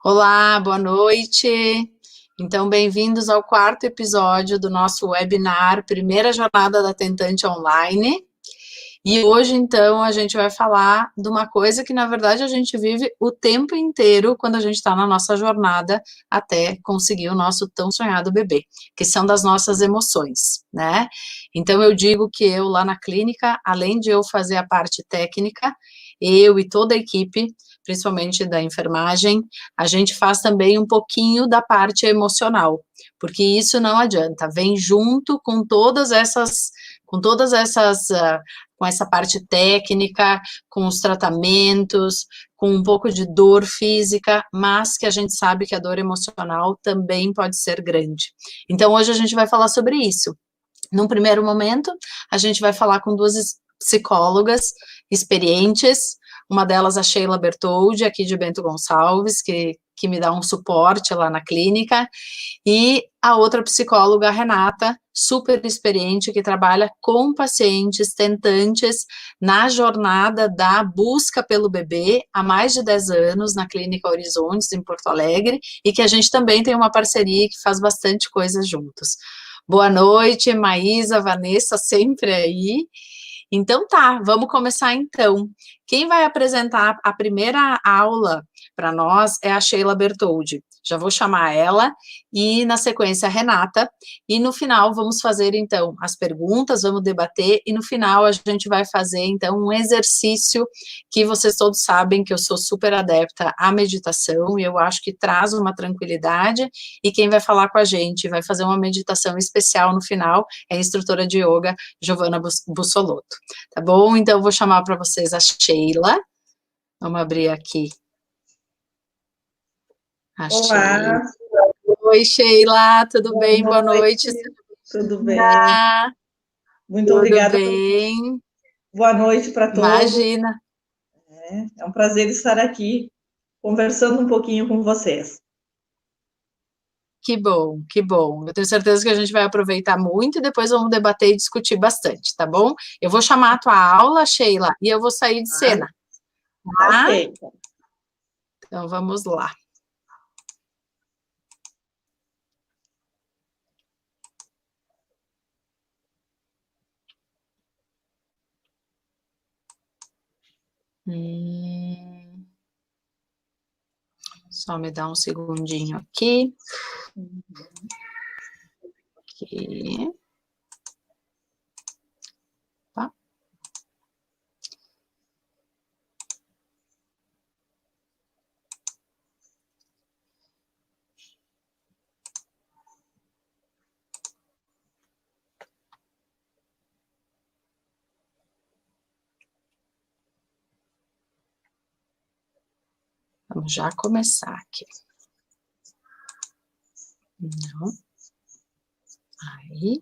Olá, boa noite. Então, bem-vindos ao quarto episódio do nosso webinar Primeira Jornada da Tentante Online. E hoje, então, a gente vai falar de uma coisa que, na verdade, a gente vive o tempo inteiro quando a gente está na nossa jornada até conseguir o nosso tão sonhado bebê, que são das nossas emoções, né? Então, eu digo que eu, lá na clínica, além de eu fazer a parte técnica, eu e toda a equipe, principalmente da enfermagem, a gente faz também um pouquinho da parte emocional, porque isso não adianta, vem junto com todas essas com essa parte técnica, com os tratamentos, com um pouco de dor física, mas que a gente sabe que a dor emocional também pode ser grande. Então, hoje a gente vai falar sobre isso. Num primeiro momento, a gente vai falar com duas psicólogas experientes, uma delas a Sheila Bertoldi, aqui de Bento Gonçalves, que me dá um suporte lá na clínica, e a outra psicóloga, a Renata, super experiente, que trabalha com pacientes tentantes na jornada da busca pelo bebê há mais de 10 anos, na Clínica Horizontes, em Porto Alegre, e que a gente também tem uma parceria que faz bastante coisa juntos. Boa noite, Maísa, Vanessa, sempre aí. Então tá, vamos começar então. Quem vai apresentar a primeira aula para nós é a Sheila Bertoldi. Já vou chamar ela e, na sequência, a Renata. E no final vamos fazer, então, as perguntas, vamos debater e no final a gente vai fazer, então, um exercício que vocês todos sabem que eu sou super adepta à meditação e eu acho que traz uma tranquilidade e quem vai falar com a gente, vai fazer uma meditação especial no final, é a instrutora de yoga, Giovanna Bussolotto. Tá bom? Então, eu vou chamar para vocês a Sheila. Vamos abrir aqui a Sheila. Olá, Oi, Sheila, tudo boa bem? Boa noite. noite, tudo bem? Muito Tudo obrigada. bem? Boa noite para todos. Imagina. É um prazer estar aqui conversando um pouquinho com vocês. Que bom, que bom. Eu tenho certeza que a gente vai aproveitar muito e depois vamos debater e discutir bastante, tá bom? Eu vou chamar a tua aula, Sheila, e eu vou sair de Tá? cena, Tá tá? ok. Então, vamos lá. Só me dá um segundinho aqui. Aqui. Tá? Vamos já começar aqui. Não. Aí.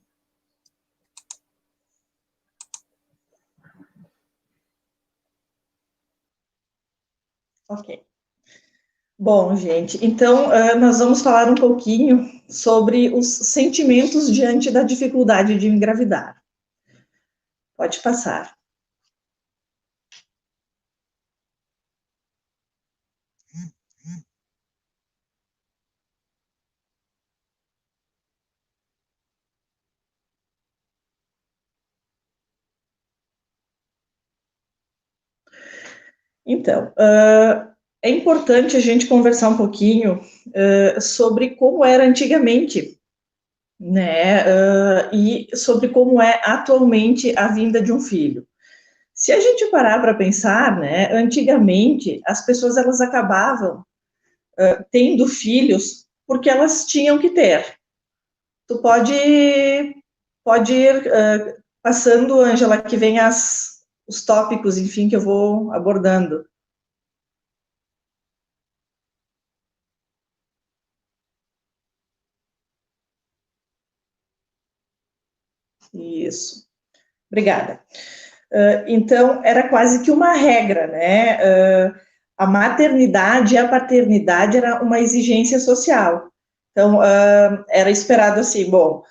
Ok. Bom, gente, então nós vamos falar um pouquinho sobre os sentimentos diante da dificuldade de engravidar. Pode passar. Então, é importante a gente conversar um pouquinho sobre como era antigamente, né? E sobre como é atualmente a vinda de um filho. Se a gente parar para pensar, né? Antigamente as pessoas elas acabavam tendo filhos porque elas tinham que ter. Tu pode ir passando, Ângela, que vem os tópicos, enfim, que eu vou abordando. Isso. Obrigada. Então, era quase que uma regra, né? A maternidade e a paternidade era uma exigência social. Então, era esperado assim, bom,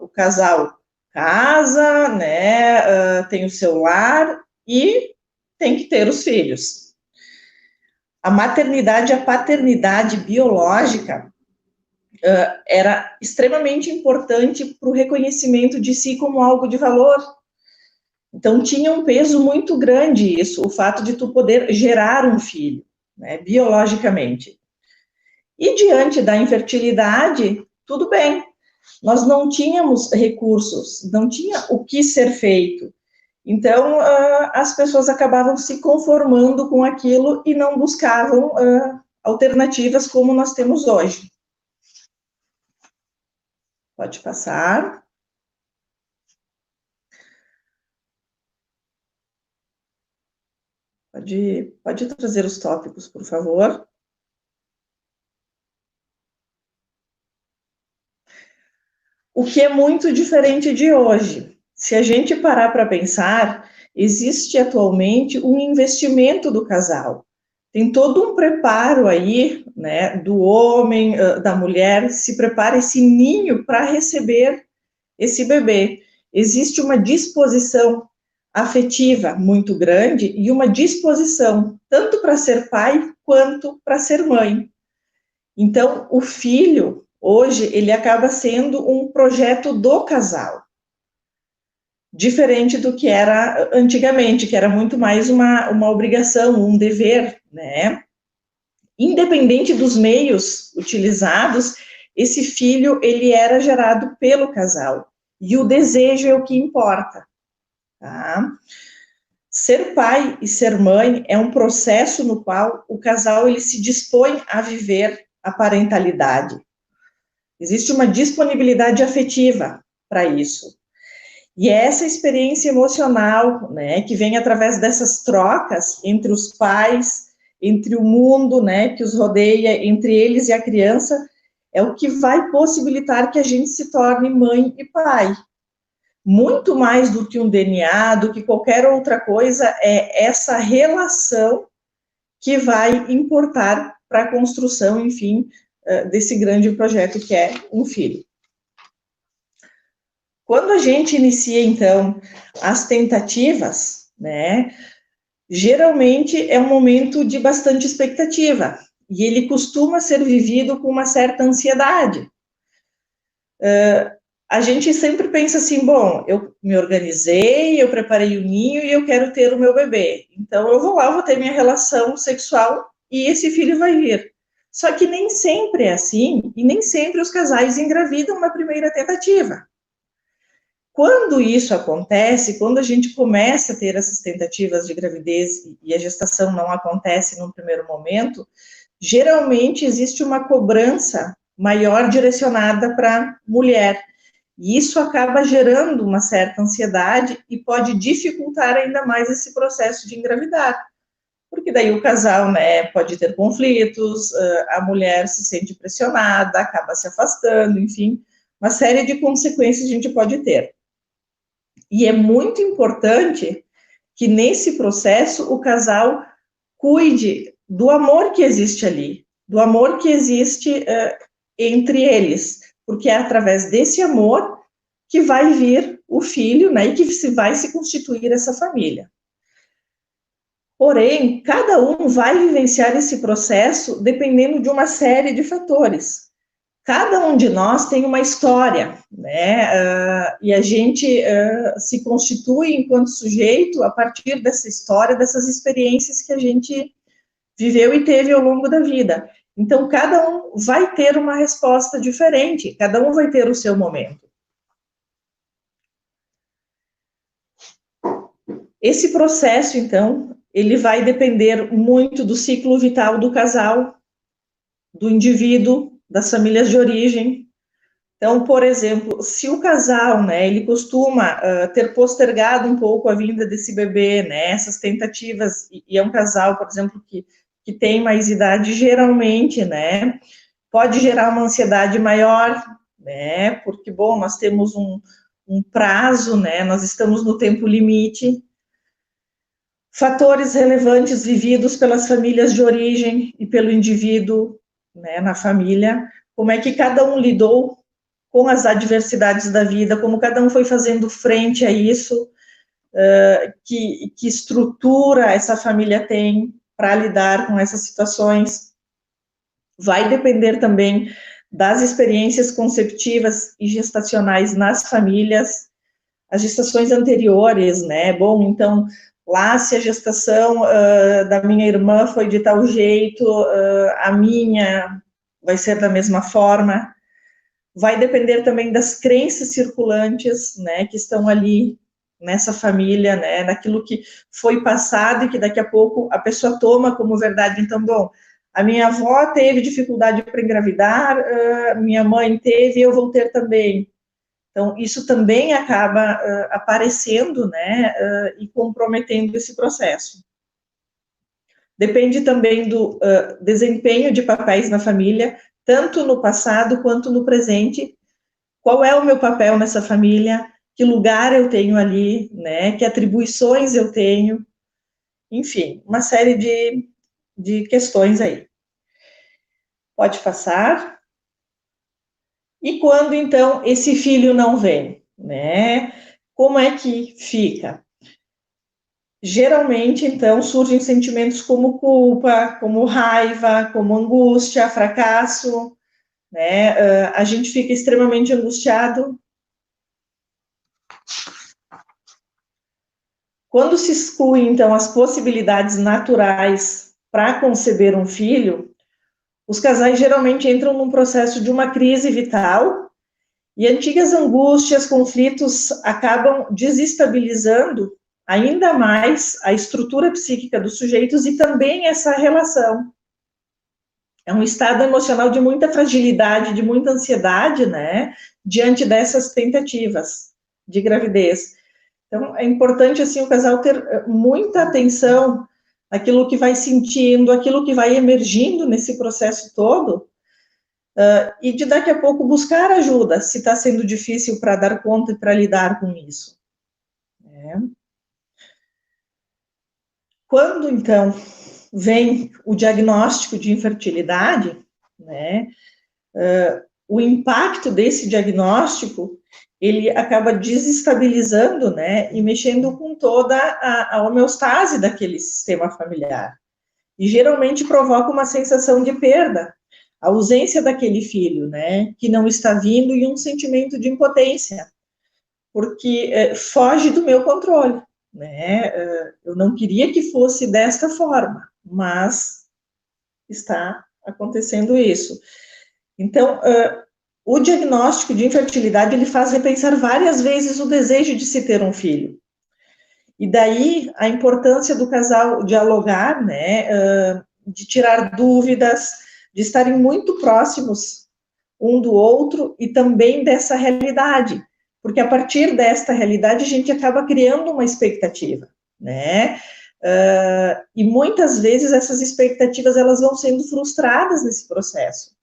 o casal casa, né? Tem o seu lar e tem que ter os filhos. a maternidade e a paternidade biológica era extremamente importante para o reconhecimento de si como algo de valor. Então, tinha um peso muito grande isso, o fato de tu poder gerar um filho, né, biologicamente. E diante da infertilidade, tudo bem, nós não tínhamos recursos, não tinha o que ser feito. Então, as pessoas acabavam se conformando com aquilo e não buscavam alternativas como nós temos hoje. Pode passar. Pode trazer os tópicos, por favor. O que é muito diferente de hoje. Se a gente parar para pensar, existe atualmente um investimento do casal. Tem todo um preparo aí, né, do homem, da mulher, se prepara esse ninho para receber esse bebê. Existe uma disposição afetiva muito grande e uma disposição tanto para ser pai quanto para ser mãe. Então, o filho, hoje, ele acaba sendo um projeto do casal, diferente do que era antigamente, que era muito mais uma obrigação, um dever, né? Independente dos meios utilizados, esse filho, ele era gerado pelo casal, e o desejo é o que importa, tá? Ser pai e ser mãe é um processo no qual o casal, ele se dispõe a viver a parentalidade. Existe uma disponibilidade afetiva para isso. E é essa experiência emocional, né, que vem através dessas trocas entre os pais, entre o mundo, né, que os rodeia, entre eles e a criança, é o que vai possibilitar que a gente se torne mãe e pai. Muito mais do que um DNA, do que qualquer outra coisa, é essa relação que vai importar para a construção, enfim, desse grande projeto que é um filho. Quando a gente inicia, então, as tentativas, né, geralmente é um momento de bastante expectativa, e ele costuma ser vivido com uma certa ansiedade. A gente sempre pensa assim, bom, eu me organizei, eu preparei o ninho e eu quero ter o meu bebê. Então, eu vou lá, eu vou ter minha relação sexual e esse filho vai vir. Só que nem sempre é assim, e nem sempre os casais engravidam na primeira tentativa. Quando isso acontece, quando a gente começa a ter essas tentativas de gravidez e a gestação não acontece num primeiro momento, geralmente existe uma cobrança maior direcionada para a mulher. E isso acaba gerando uma certa ansiedade e pode dificultar ainda mais esse processo de engravidar. Porque daí o casal, né, pode ter conflitos, a mulher se sente pressionada, acaba se afastando, enfim, uma série de consequências a gente pode ter. E é muito importante que nesse processo o casal cuide do amor que existe ali, do amor que existe entre eles, porque é através desse amor que vai vir o filho, né, e que vai se constituir essa família. Porém, cada um vai vivenciar esse processo dependendo de uma série de fatores. Cada um de nós tem uma história, né, e a gente se constitui enquanto sujeito a partir dessa história, dessas experiências que a gente viveu e teve ao longo da vida. Então, cada um vai ter uma resposta diferente, cada um vai ter o seu momento. Esse processo, então, ele vai depender muito do ciclo vital do casal, do indivíduo, das famílias de origem. Então, por exemplo, se o casal, né, ele costuma ter postergado um pouco a vinda desse bebê, né, essas tentativas, e é um casal, por exemplo, que tem mais idade, geralmente, né, pode gerar uma ansiedade maior, né, porque, bom, nós temos um prazo, né, nós estamos no tempo limite. Fatores relevantes vividos pelas famílias de origem e pelo indivíduo, né, na família, como é que cada um lidou com as adversidades da vida, como cada um foi fazendo frente a isso, que estrutura essa família tem, para lidar com essas situações. Vai depender também das experiências conceptivas e gestacionais nas famílias, as gestações anteriores, né? Bom, então, lá se a gestação da minha irmã foi de tal jeito, a minha vai ser da mesma forma. Vai depender também das crenças circulantes, né, que estão ali nessa família, né, daquilo que foi passado e que daqui a pouco a pessoa toma como verdade. Então, bom, a minha avó teve dificuldade para engravidar, minha mãe teve, eu vou ter também. Então, isso também acaba aparecendo, né, e comprometendo esse processo. Depende também do desempenho de papéis na família, tanto no passado quanto no presente. Qual é o meu papel nessa família? Que lugar eu tenho ali, né? Que atribuições eu tenho? Enfim, uma série de questões aí. Pode passar. E quando, então, esse filho não vem, né? Como é que fica? Geralmente, então, surgem sentimentos como culpa, como raiva, como angústia, fracasso, né? A gente fica extremamente angustiado. Quando se excluem, então, as possibilidades naturais para conceber um filho, os casais geralmente entram num processo de uma crise vital e antigas angústias, conflitos acabam desestabilizando ainda mais a estrutura psíquica dos sujeitos e também essa relação. É um estado emocional de muita fragilidade, de muita ansiedade, né, diante dessas tentativas de gravidez. Então, é importante, assim, o casal ter muita atenção àquilo que vai sentindo, aquilo que vai emergindo nesse processo todo, e de daqui a pouco buscar ajuda, se está sendo difícil para dar conta e para lidar com isso. Quando, então, vem o diagnóstico de infertilidade, né, o impacto desse diagnóstico, ele acaba desestabilizando, né, e mexendo com toda a homeostase daquele sistema familiar. E geralmente provoca uma sensação de perda, a ausência daquele filho, né, que não está vindo, e um sentimento de impotência, porque foge do meu controle, né, eu não queria que fosse desta forma, mas está acontecendo isso. Então, o diagnóstico de infertilidade, ele faz repensar várias vezes o desejo de se ter um filho. E daí, a importância do casal dialogar, né, de tirar dúvidas, de estarem muito próximos um do outro e também dessa realidade. Porque a partir desta realidade, a gente acaba criando uma expectativa, né? E muitas vezes essas expectativas, elas vão sendo frustradas nesse processo.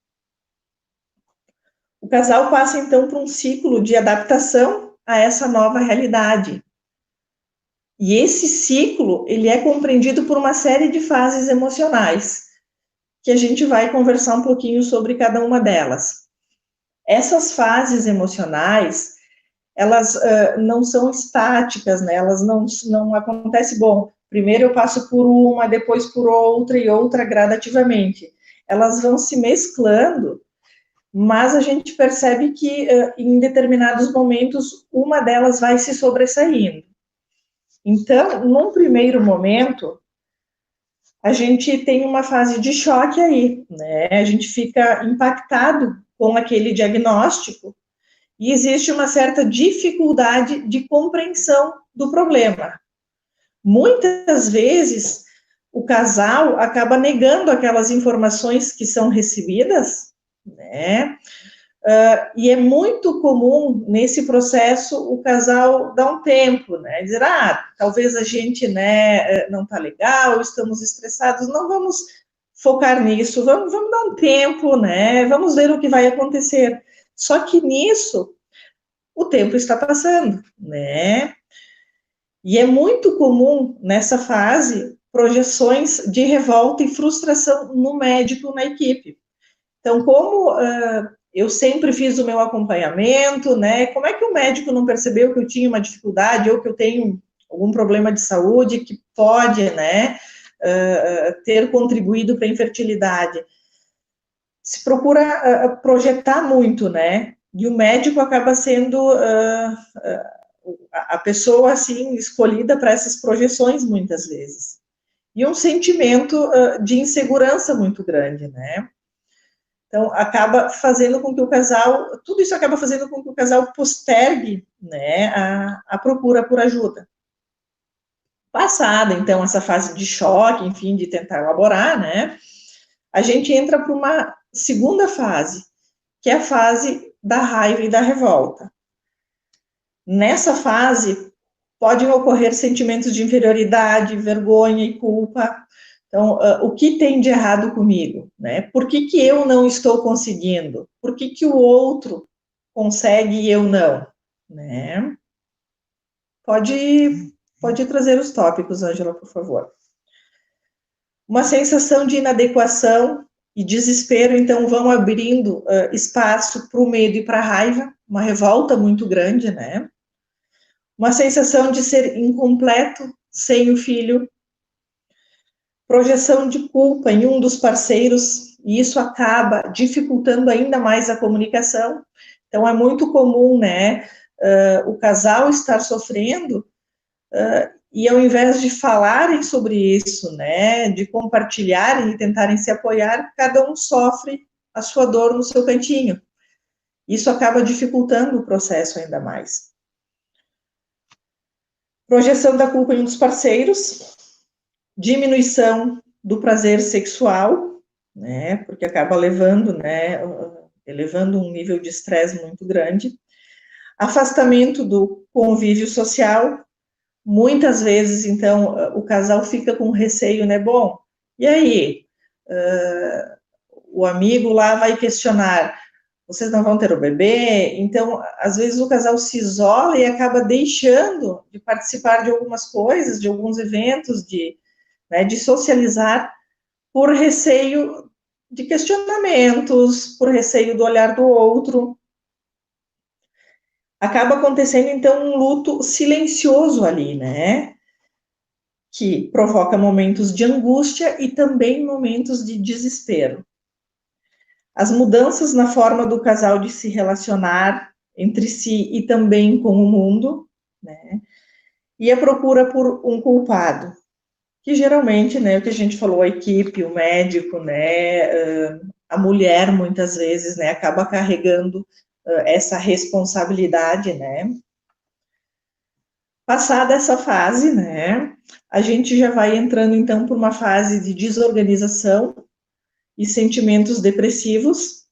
O casal passa, então, por um ciclo de adaptação a essa nova realidade. E esse ciclo, ele é compreendido por uma série de fases emocionais, que a gente vai conversar um pouquinho sobre cada uma delas. Essas fases emocionais, elas não são estáticas, né? Elas não acontecem, bom, primeiro eu passo por uma, depois por outra e outra gradativamente. Elas vão se mesclando, mas a gente percebe que em determinados momentos uma delas vai se sobressaindo. Então, num primeiro momento, a gente tem uma fase de choque aí, né? A gente fica impactado com aquele diagnóstico e existe uma certa dificuldade de compreensão do problema. Muitas vezes, o casal acaba negando aquelas informações que são recebidas, né? E é muito comum nesse processo o casal dar um tempo, né? Dizer, talvez a gente, né, não tá legal, estamos estressados, não vamos focar nisso, vamos dar um tempo, né? Vamos ver o que vai acontecer. Só que nisso o tempo está passando, né? E é muito comum nessa fase projeções de revolta e frustração no médico, na equipe. Então, como eu sempre fiz o meu acompanhamento, né? Como é que o médico não percebeu que eu tinha uma dificuldade ou que eu tenho algum problema de saúde que pode, né, ter contribuído para a infertilidade. Se procura projetar muito, né? E o médico acaba sendo a pessoa, assim, escolhida para essas projeções, muitas vezes. E um sentimento de insegurança muito grande, né? Então, acaba fazendo com que o casal, tudo isso acaba fazendo com que o casal postergue, né, a procura por ajuda. Passada, então, essa fase de choque, enfim, de tentar elaborar, né, a gente entra para uma segunda fase, que é a fase da raiva e da revolta. Nessa fase, podem ocorrer sentimentos de inferioridade, vergonha e culpa. Então, o que tem de errado comigo? Né? Por que eu não estou conseguindo? Por que o outro consegue e eu não? Né? Pode trazer os tópicos, Ângela, por favor. Uma sensação de inadequação e desespero, então, vão abrindo espaço para o medo e para a raiva, uma revolta muito grande, né? Uma sensação de ser incompleto sem o filho, projeção de culpa em um dos parceiros, e isso acaba dificultando ainda mais a comunicação. Então, é muito comum, né, o casal estar sofrendo, e ao invés de falarem sobre isso, né, de compartilharem e tentarem se apoiar, cada um sofre a sua dor no seu cantinho. Isso acaba dificultando o processo ainda mais. Projeção da culpa em um dos parceiros, diminuição do prazer sexual, né, porque acaba levando, né, elevando um nível de estresse muito grande. Afastamento do convívio social, muitas vezes, então, o casal fica com receio, né, bom, e aí, o amigo lá vai questionar, vocês não vão ter o bebê? Então, às vezes o casal se isola e acaba deixando de participar de algumas coisas, de alguns eventos, de socializar por receio de questionamentos, por receio do olhar do outro. Acaba acontecendo, então, um luto silencioso ali, né? Que provoca momentos de angústia e também momentos de desespero. As mudanças na forma do casal de se relacionar entre si e também com o mundo, né? E a procura por um culpado, que geralmente, né, o que a gente falou, a equipe, o médico, né, a mulher, muitas vezes, né, acaba carregando essa responsabilidade, né. Passada essa fase, né, a gente já vai entrando, então, por uma fase de desorganização e sentimentos depressivos.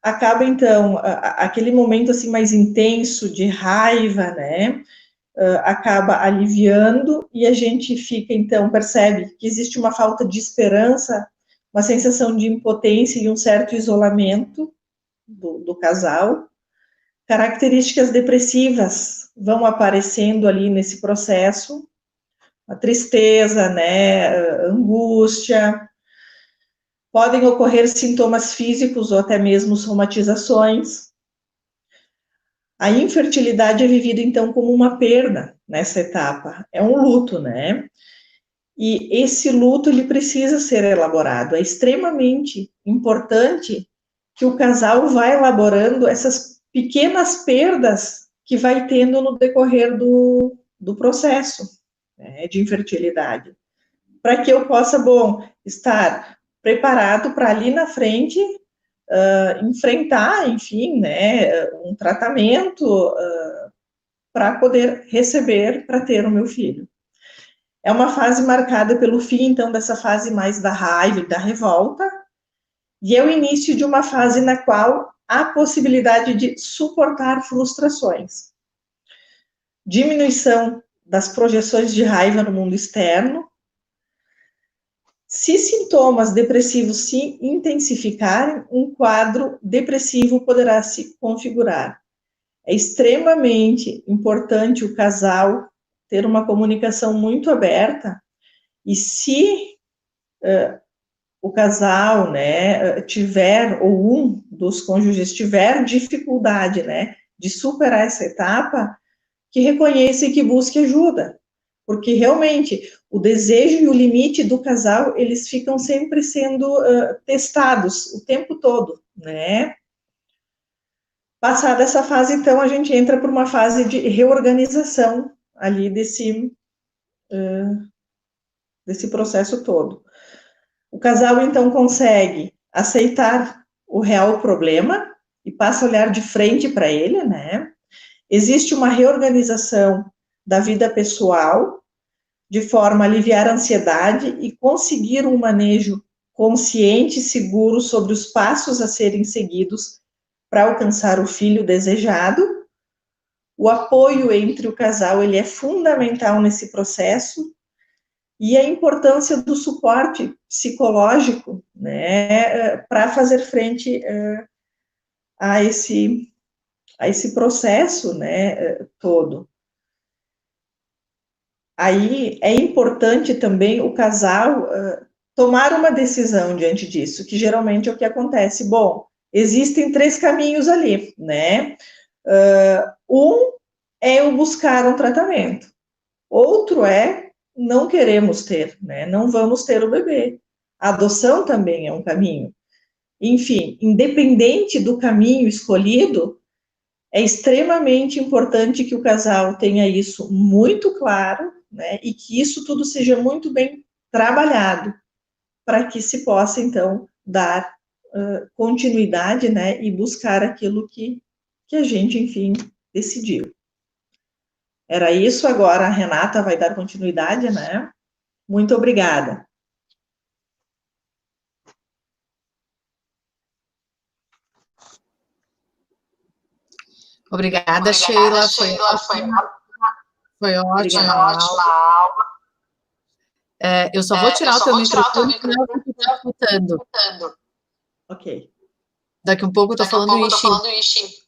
Acaba, então, aquele momento, assim, mais intenso de raiva, né, acaba aliviando e a gente fica, então, percebe que existe uma falta de esperança, uma sensação de impotência e um certo isolamento do casal. Características depressivas vão aparecendo ali nesse processo, a tristeza, né, a angústia, podem ocorrer sintomas físicos ou até mesmo somatizações. A infertilidade é vivida, então, como uma perda nessa etapa, é um luto, né? E esse luto, ele precisa ser elaborado, é extremamente importante que o casal vá elaborando essas pequenas perdas que vai tendo no decorrer do processo, né, de infertilidade, para que eu possa, estar preparado para ali na frente enfrentar, enfim, né, um tratamento para poder receber, para ter o meu filho. É uma fase marcada pelo fim, então, dessa fase mais da raiva e da revolta, e é o início de uma fase na qual há possibilidade de suportar frustrações. Diminuição das projeções de raiva no mundo externo. Se sintomas depressivos se intensificarem, um quadro depressivo poderá se configurar. É extremamente importante o casal ter uma comunicação muito aberta e se o casal, né, tiver, ou um dos cônjuges tiver dificuldade, né, de superar essa etapa, que reconheça e que busque ajuda, porque realmente o desejo e o limite do casal, eles ficam sempre sendo testados o tempo todo, né? Passada essa fase, então, a gente entra por uma fase de reorganização ali desse processo todo. O casal, então, consegue aceitar o real problema e passa a olhar de frente para ele, né? Existe uma reorganização da vida pessoal, de forma a aliviar a ansiedade e conseguir um manejo consciente e seguro sobre os passos a serem seguidos para alcançar o filho desejado. O apoio entre o casal, ele é fundamental nesse processo, e a importância do suporte psicológico, né, para fazer frente a esse processo, né, todo. Aí é importante também o casal tomar uma decisão diante disso, que geralmente é o que acontece. Bom, existem 3 caminhos ali, né? Um é o buscar um tratamento, outro é não queremos ter, né? Não vamos ter o bebê. A adoção também é um caminho. Enfim, independente do caminho escolhido, é extremamente importante que o casal tenha isso muito claro, né? E que isso tudo seja muito bem trabalhado para que se possa, então, dar continuidade, né? E buscar aquilo que a gente, enfim, decidiu. Era isso, agora a Renata vai dar continuidade, né? Muito obrigada. Obrigada, Sheila. Foi ótima a aula. Eu só vou tirar o teu microfone, senão eu vou estar escutando. Ok. Daqui a pouco eu estou falando Ishi.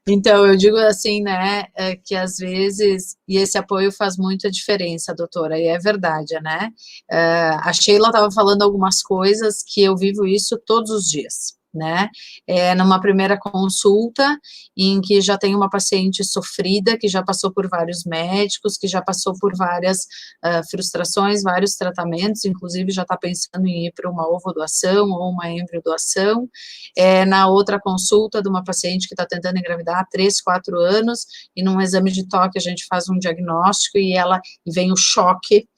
Então, eu digo assim, né, que às vezes, e esse apoio faz muita diferença, doutora, e é verdade, né? A Sheila estava falando algumas coisas que eu vivo isso todos os dias, né? Numa primeira consulta, em que já tem uma paciente sofrida, que já passou por vários médicos, que já passou por várias frustrações, vários tratamentos, inclusive já está pensando em ir para uma ovodoação ou uma embriodoação. Na outra consulta de uma paciente que está tentando engravidar há 3, 4 anos, e num exame de toque a gente faz um diagnóstico e vem o choque,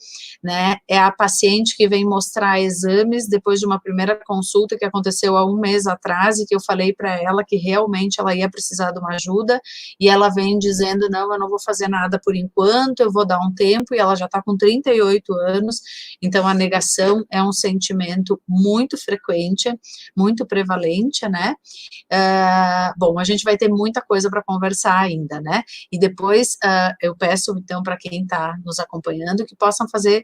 né? É a paciente que vem mostrar exames depois de uma primeira consulta que aconteceu há 1 mês atrás e que eu falei para ela que realmente ela ia precisar de uma ajuda, e ela vem dizendo, não, eu não vou fazer nada por enquanto, eu vou dar um tempo, e ela já está com 38 anos, então a negação é um sentimento muito frequente, muito prevalente, né? Bom, a gente vai ter muita coisa para conversar ainda, né? E depois eu peço, então, para quem está nos acompanhando, que possam fazer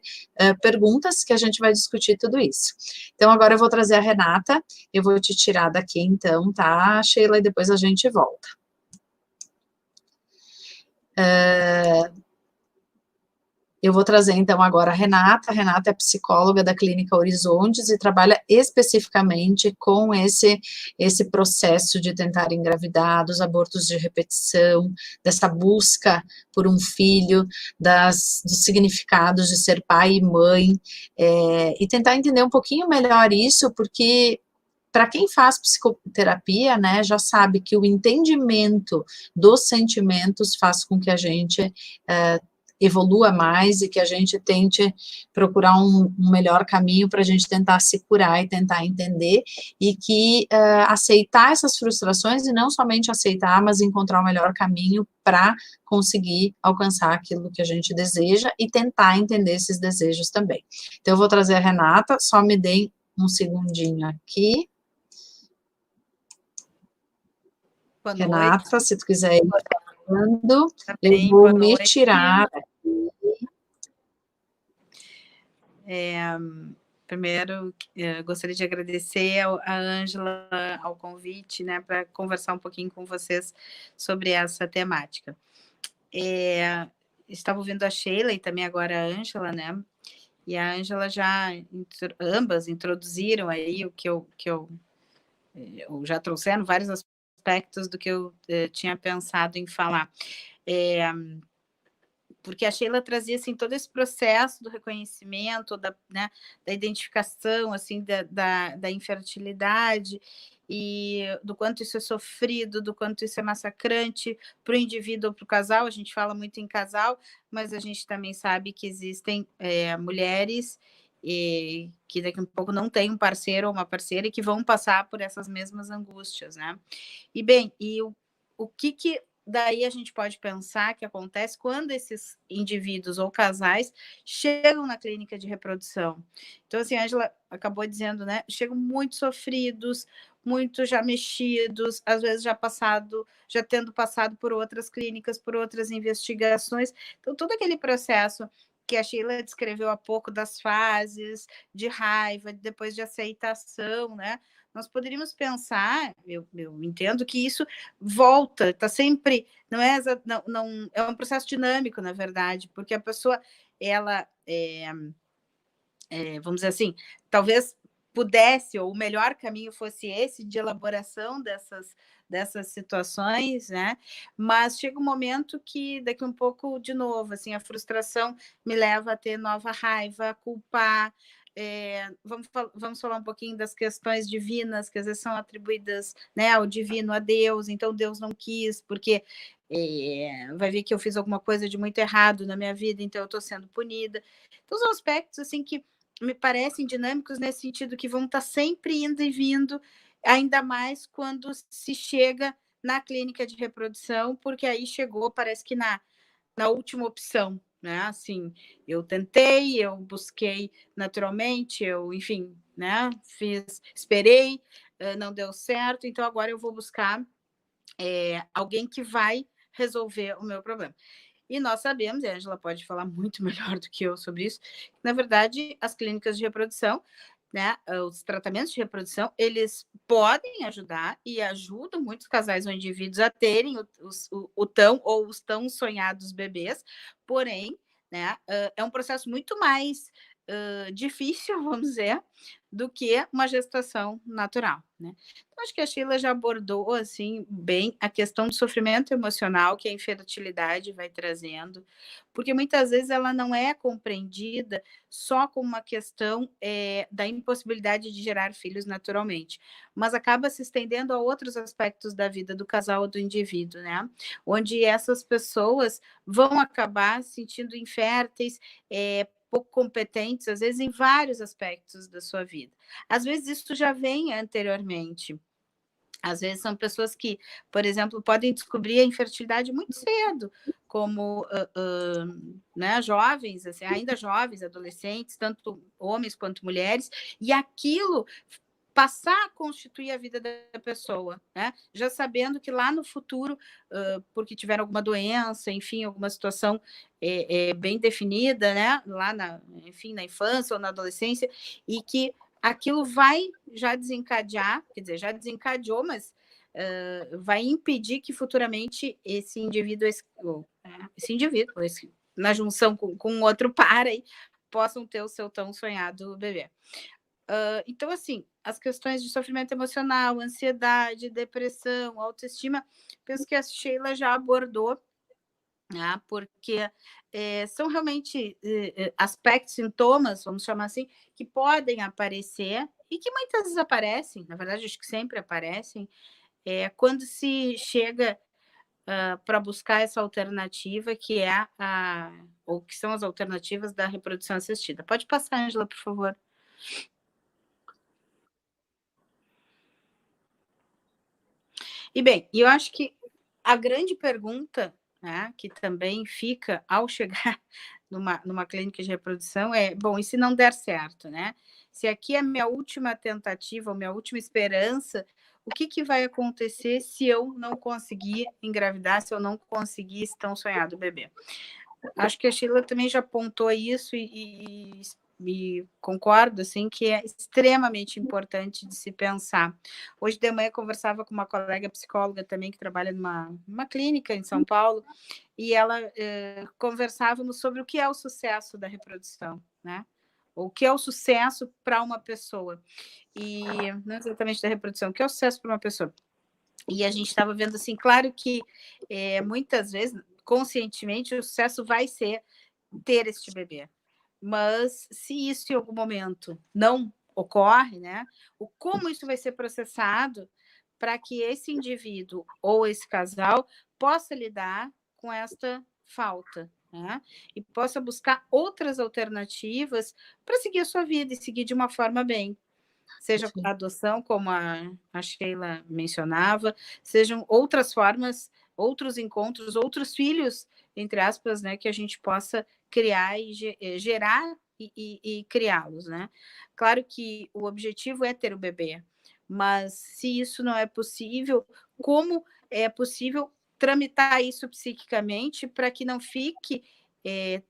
perguntas, que a gente vai discutir tudo isso. Então, agora eu vou trazer a Renata, eu vou te tirar daqui, então, tá, Sheila, e depois a gente volta. Eu vou trazer, então, agora a Renata. A Renata é psicóloga da Clínica Horizontes e trabalha especificamente com esse processo de tentar engravidar, dos abortos de repetição, dessa busca por um filho, dos significados de ser pai e mãe, e tentar entender um pouquinho melhor isso, porque para quem faz psicoterapia, né, já sabe que o entendimento dos sentimentos faz com que a gente evolua mais e que a gente tente procurar um melhor caminho para a gente tentar se curar e tentar entender, e que aceitar essas frustrações, e não somente aceitar, mas encontrar o melhor caminho para conseguir alcançar aquilo que a gente deseja e tentar entender esses desejos também. Então, eu vou trazer a Renata, só me deem um segundinho aqui. Boa Renata, noite. se tu quiser ir falando, Também, eu vou boa me noite. tirar. Primeiro, gostaria de agradecer a Ângela ao convite, né, para conversar um pouquinho com vocês sobre essa temática. Estava ouvindo a Sheila e também agora a Ângela, né, e a Ângela ambas introduziram aí o que eu já trouxeram vários aspectos do que eu tinha pensado em falar. Porque a Sheila trazia assim, todo esse processo do reconhecimento, da identificação assim, da infertilidade, e do quanto isso é sofrido, do quanto isso é massacrante para o indivíduo ou para o casal. A gente fala muito em casal, mas a gente também sabe que existem mulheres que daqui a um pouco não tem um parceiro ou uma parceira e que vão passar por essas mesmas angústias, né? E bem, o que daí a gente pode pensar que acontece quando esses indivíduos ou casais chegam na clínica de reprodução. Então, assim, a Ângela acabou dizendo, né? Chegam muito sofridos, muito já mexidos, às vezes já tendo passado por outras clínicas, por outras investigações. Então, todo aquele processo que a Sheila descreveu há pouco das fases de raiva, depois de aceitação, né? Nós poderíamos pensar, eu entendo que isso volta, está sempre, não é um processo dinâmico, na verdade, porque a pessoa, ela, vamos dizer assim, talvez pudesse, ou o melhor caminho fosse esse, de elaboração dessas situações, né? Mas chega um momento que, daqui um pouco, de novo, assim, a frustração me leva a ter nova raiva, a culpar. Vamos falar um pouquinho das questões divinas, que às vezes são atribuídas, né, ao divino, a Deus. Então, Deus não quis, porque vai ver que eu fiz alguma coisa de muito errado na minha vida, então eu estou sendo punida. Então, são aspectos assim que me parecem dinâmicos nesse sentido, que vão estar sempre indo e vindo, ainda mais quando se chega na clínica de reprodução, porque aí chegou, parece que na última opção, né? Assim, eu tentei, eu busquei naturalmente, enfim, né? Esperei, não deu certo, então agora eu vou buscar alguém que vai resolver o meu problema. E nós sabemos, e a Ângela pode falar muito melhor do que eu sobre isso, que, na verdade, as clínicas de reprodução, né, os tratamentos de reprodução, eles podem ajudar e ajudam muitos casais ou indivíduos a terem os tão sonhados bebês, porém, né, é um processo muito mais difícil, vamos dizer, do que uma gestação natural, né? Então, acho que a Sheila já abordou, assim, bem a questão do sofrimento emocional que a infertilidade vai trazendo, porque muitas vezes ela não é compreendida só como uma questão da impossibilidade de gerar filhos naturalmente, mas acaba se estendendo a outros aspectos da vida do casal ou do indivíduo, né? Onde essas pessoas vão acabar se sentindo inférteis, pouco competentes, às vezes em vários aspectos da sua vida. Às vezes isso já vem anteriormente. Às vezes são pessoas que, por exemplo, podem descobrir a infertilidade muito cedo, como né, jovens, assim, ainda jovens, adolescentes, tanto homens quanto mulheres, e aquilo passar a constituir a vida da pessoa, né? Já sabendo que lá no futuro, porque tiveram alguma doença, enfim, alguma situação bem definida, né? Lá enfim, na infância ou na adolescência, e que aquilo vai já desencadear, quer dizer, já desencadeou, mas vai impedir que futuramente esse indivíduo, na junção com outro par, aí, possam ter o seu tão sonhado bebê. Então, assim, as questões de sofrimento emocional, ansiedade, depressão, autoestima, penso que a Sheila já abordou, né? Porque são realmente aspectos, sintomas, vamos chamar assim, que podem aparecer e que muitas vezes aparecem, na verdade, acho que sempre aparecem, quando se chega para buscar essa alternativa que é ou que são as alternativas da reprodução assistida. Pode passar, Ângela, por favor. E bem, eu acho que a grande pergunta, né, que também fica ao chegar numa clínica de reprodução bom, e se não der certo, né? Se aqui é a minha última tentativa, a minha última esperança, o que vai acontecer se eu não conseguir engravidar, se eu não conseguir esse tão sonhado bebê? Acho que a Sheila também já apontou isso e concordo, assim, que é extremamente importante de se pensar. Hoje de manhã eu conversava com uma colega psicóloga também, que trabalha numa clínica em São Paulo, e ela conversávamos sobre o que é o sucesso da reprodução, né? O que é o sucesso para uma pessoa. E não exatamente da reprodução, o que é o sucesso para uma pessoa? E a gente estava vendo assim, claro que muitas vezes, conscientemente, o sucesso vai ser ter este bebê. Mas se isso em algum momento não ocorre, né? Como isso vai ser processado para que esse indivíduo ou esse casal possa lidar com esta falta, né? E possa buscar outras alternativas para seguir a sua vida e seguir de uma forma bem. Seja a adoção, como a Sheila mencionava, sejam outras formas, outros encontros, outros filhos, entre aspas, né, que a gente possa criar e gerar e criá-los, né? Claro que o objetivo é ter o bebê, mas se isso não é possível, como é possível tramitar isso psiquicamente para que não fique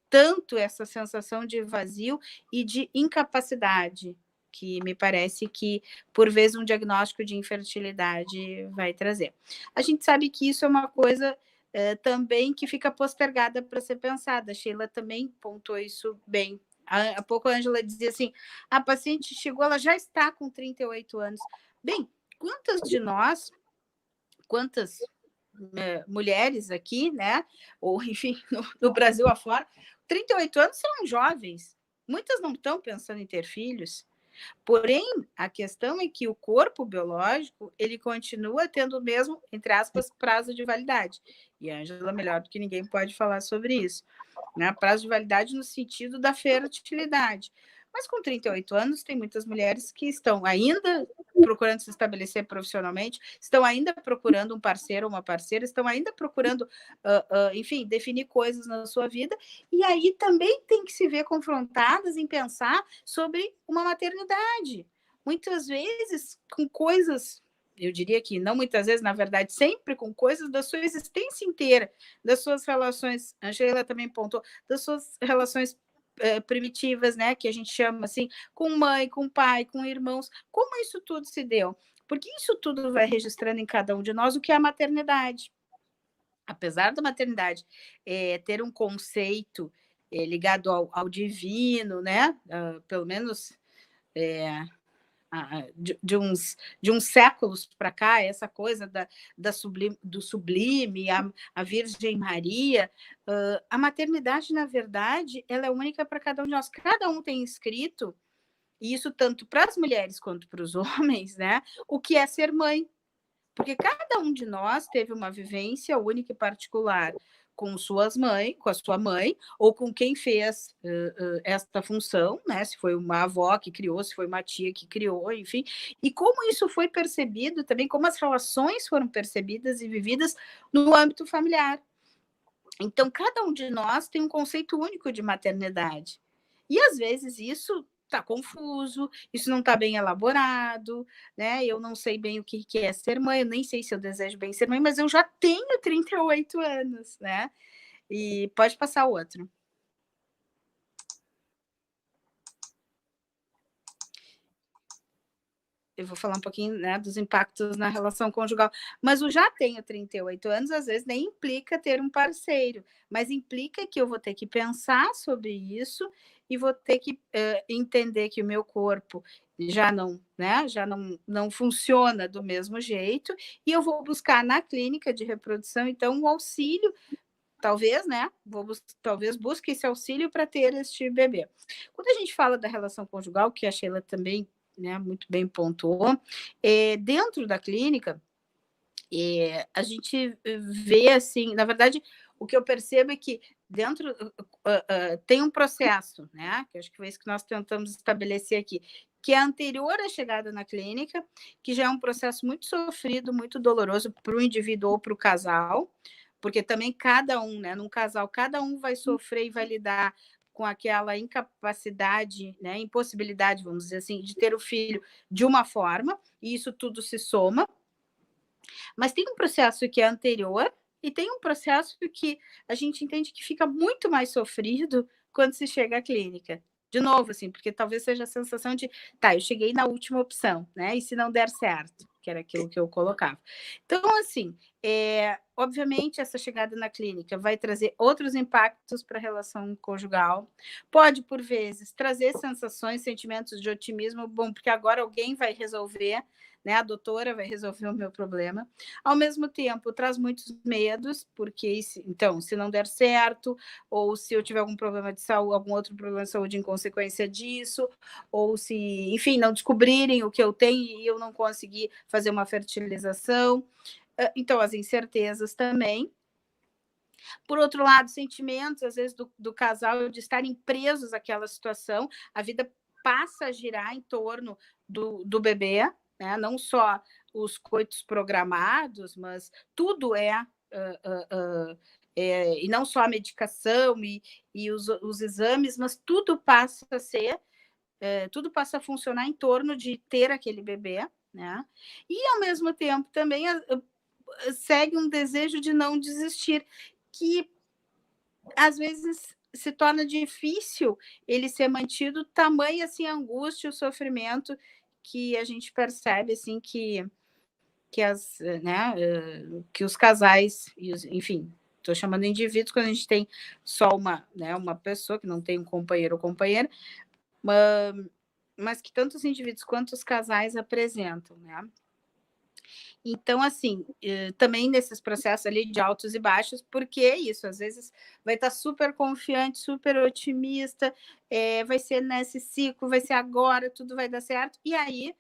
tanto essa sensação de vazio e de incapacidade, que me parece que, por vezes, um diagnóstico de infertilidade vai trazer. A gente sabe que isso é uma coisa também que fica postergada para ser pensada. A Sheila também pontuou isso bem. Há pouco a Ângela dizia assim, a paciente chegou, ela já está com 38 anos. Bem, quantas de nós, quantas mulheres aqui, né, ou enfim, no Brasil afora, 38 anos são jovens. Muitas não estão pensando em ter filhos. Porém, a questão é que o corpo biológico, ele continua tendo o mesmo, entre aspas, prazo de validade. E a Ângela, melhor do que ninguém, pode falar sobre isso. Né? Prazo de validade no sentido da fertilidade. Mas com 38 anos, tem muitas mulheres que estão ainda procurando se estabelecer profissionalmente, estão ainda procurando um parceiro ou uma parceira, estão ainda procurando, enfim, definir coisas na sua vida, e aí também tem que se ver confrontadas em pensar sobre uma maternidade. Muitas vezes com coisas, eu diria que não muitas vezes, na verdade, sempre com coisas da sua existência inteira, das suas relações, a Sheila também pontuou, das suas relações primitivas, né, que a gente chama assim, com mãe, com pai, com irmãos, como isso tudo se deu? Porque isso tudo vai registrando em cada um de nós o que é a maternidade. Apesar da maternidade ter um conceito ligado ao divino, né, pelo menos de uns séculos para cá, essa coisa do sublime, a Virgem Maria, a maternidade, na verdade, ela é única para cada um de nós. Cada um tem escrito, e isso tanto para as mulheres quanto para os homens, né, o que é ser mãe. Porque cada um de nós teve uma vivência única e particular com suas mães, com a sua mãe, ou com quem fez esta função, né? Se foi uma avó que criou, se foi uma tia que criou, enfim. E como isso foi percebido também, como as relações foram percebidas e vividas no âmbito familiar. Então, cada um de nós tem um conceito único de maternidade. E, às vezes, isso está confuso, isso não está bem elaborado, né? Eu não sei bem o que é ser mãe, eu nem sei se eu desejo bem ser mãe, mas eu já tenho 38 anos, né? E pode passar o outro. Eu vou falar um pouquinho, né, dos impactos na relação conjugal. Mas o já tenho 38 anos, às vezes, nem implica ter um parceiro, mas implica que eu vou ter que pensar sobre isso e vou ter que entender que o meu corpo já não funciona do mesmo jeito, e eu vou buscar na clínica de reprodução, então, um auxílio, talvez, né? Talvez busque esse auxílio para ter este bebê. Quando a gente fala da relação conjugal, que a Sheila também, né, muito bem pontuou, dentro da clínica, a gente vê assim, na verdade, o que eu percebo é que dentro tem um processo, né? Que acho que foi isso que nós tentamos estabelecer aqui, que é anterior à chegada na clínica, que já é um processo muito sofrido, muito doloroso para o indivíduo ou para o casal, porque também cada um, né, num casal, cada um vai sofrer e vai lidar com aquela incapacidade, né, impossibilidade, vamos dizer assim, de ter o filho de uma forma, e isso tudo se soma. Mas tem um processo que é anterior e tem um processo que a gente entende que fica muito mais sofrido quando se chega à clínica. De novo, assim, porque talvez seja a sensação de, tá, eu cheguei na última opção, né? E se não der certo, que era aquilo que eu colocava. Então, assim, obviamente, essa chegada na clínica vai trazer outros impactos para a relação conjugal. Pode, por vezes, trazer sensações, sentimentos de otimismo, bom, porque agora alguém vai resolver, né? A doutora vai resolver o meu problema. Ao mesmo tempo, traz muitos medos, porque, então, se não der certo, ou se eu tiver algum problema de saúde, algum outro problema de saúde em consequência disso, ou se, enfim, não descobrirem o que eu tenho e eu não conseguir fazer uma fertilização. Então, as incertezas também. Por outro lado, sentimentos, às vezes, do casal de estarem presos àquela situação, a vida passa a girar em torno do bebê, né? Não só os coitos programados, mas tudo e não só a medicação e os exames, mas tudo passa a ser, tudo passa a funcionar em torno de ter aquele bebê, né? E, ao mesmo tempo, também segue um desejo de não desistir, que às vezes se torna difícil ele ser mantido, tamanha assim a angústia, o sofrimento que a gente percebe assim que os casais, enfim, estou chamando de indivíduos quando a gente tem só uma pessoa que não tem um companheiro ou companheira, mas que tanto os indivíduos quanto os casais apresentam, né? Então, assim, também nesses processos ali de altos e baixos, porque é isso, às vezes vai estar super confiante, super otimista, vai ser nesse ciclo, vai ser agora, tudo vai dar certo, e aí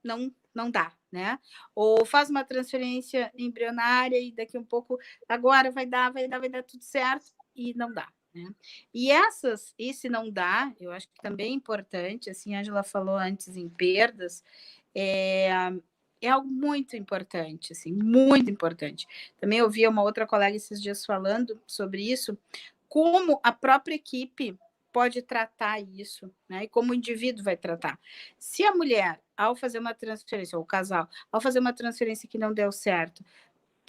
não dá, né? Ou faz uma transferência embrionária e daqui um pouco, agora vai dar tudo certo, e não dá, né? E esse não dá, eu acho que também é importante, assim, a Ângela falou antes em perdas, é algo muito importante, assim, muito importante. Também ouvi uma outra colega esses dias falando sobre isso, como a própria equipe pode tratar isso, né? E como o indivíduo vai tratar. Se a mulher, ao fazer uma transferência, ou o casal, ao fazer uma transferência que não deu certo,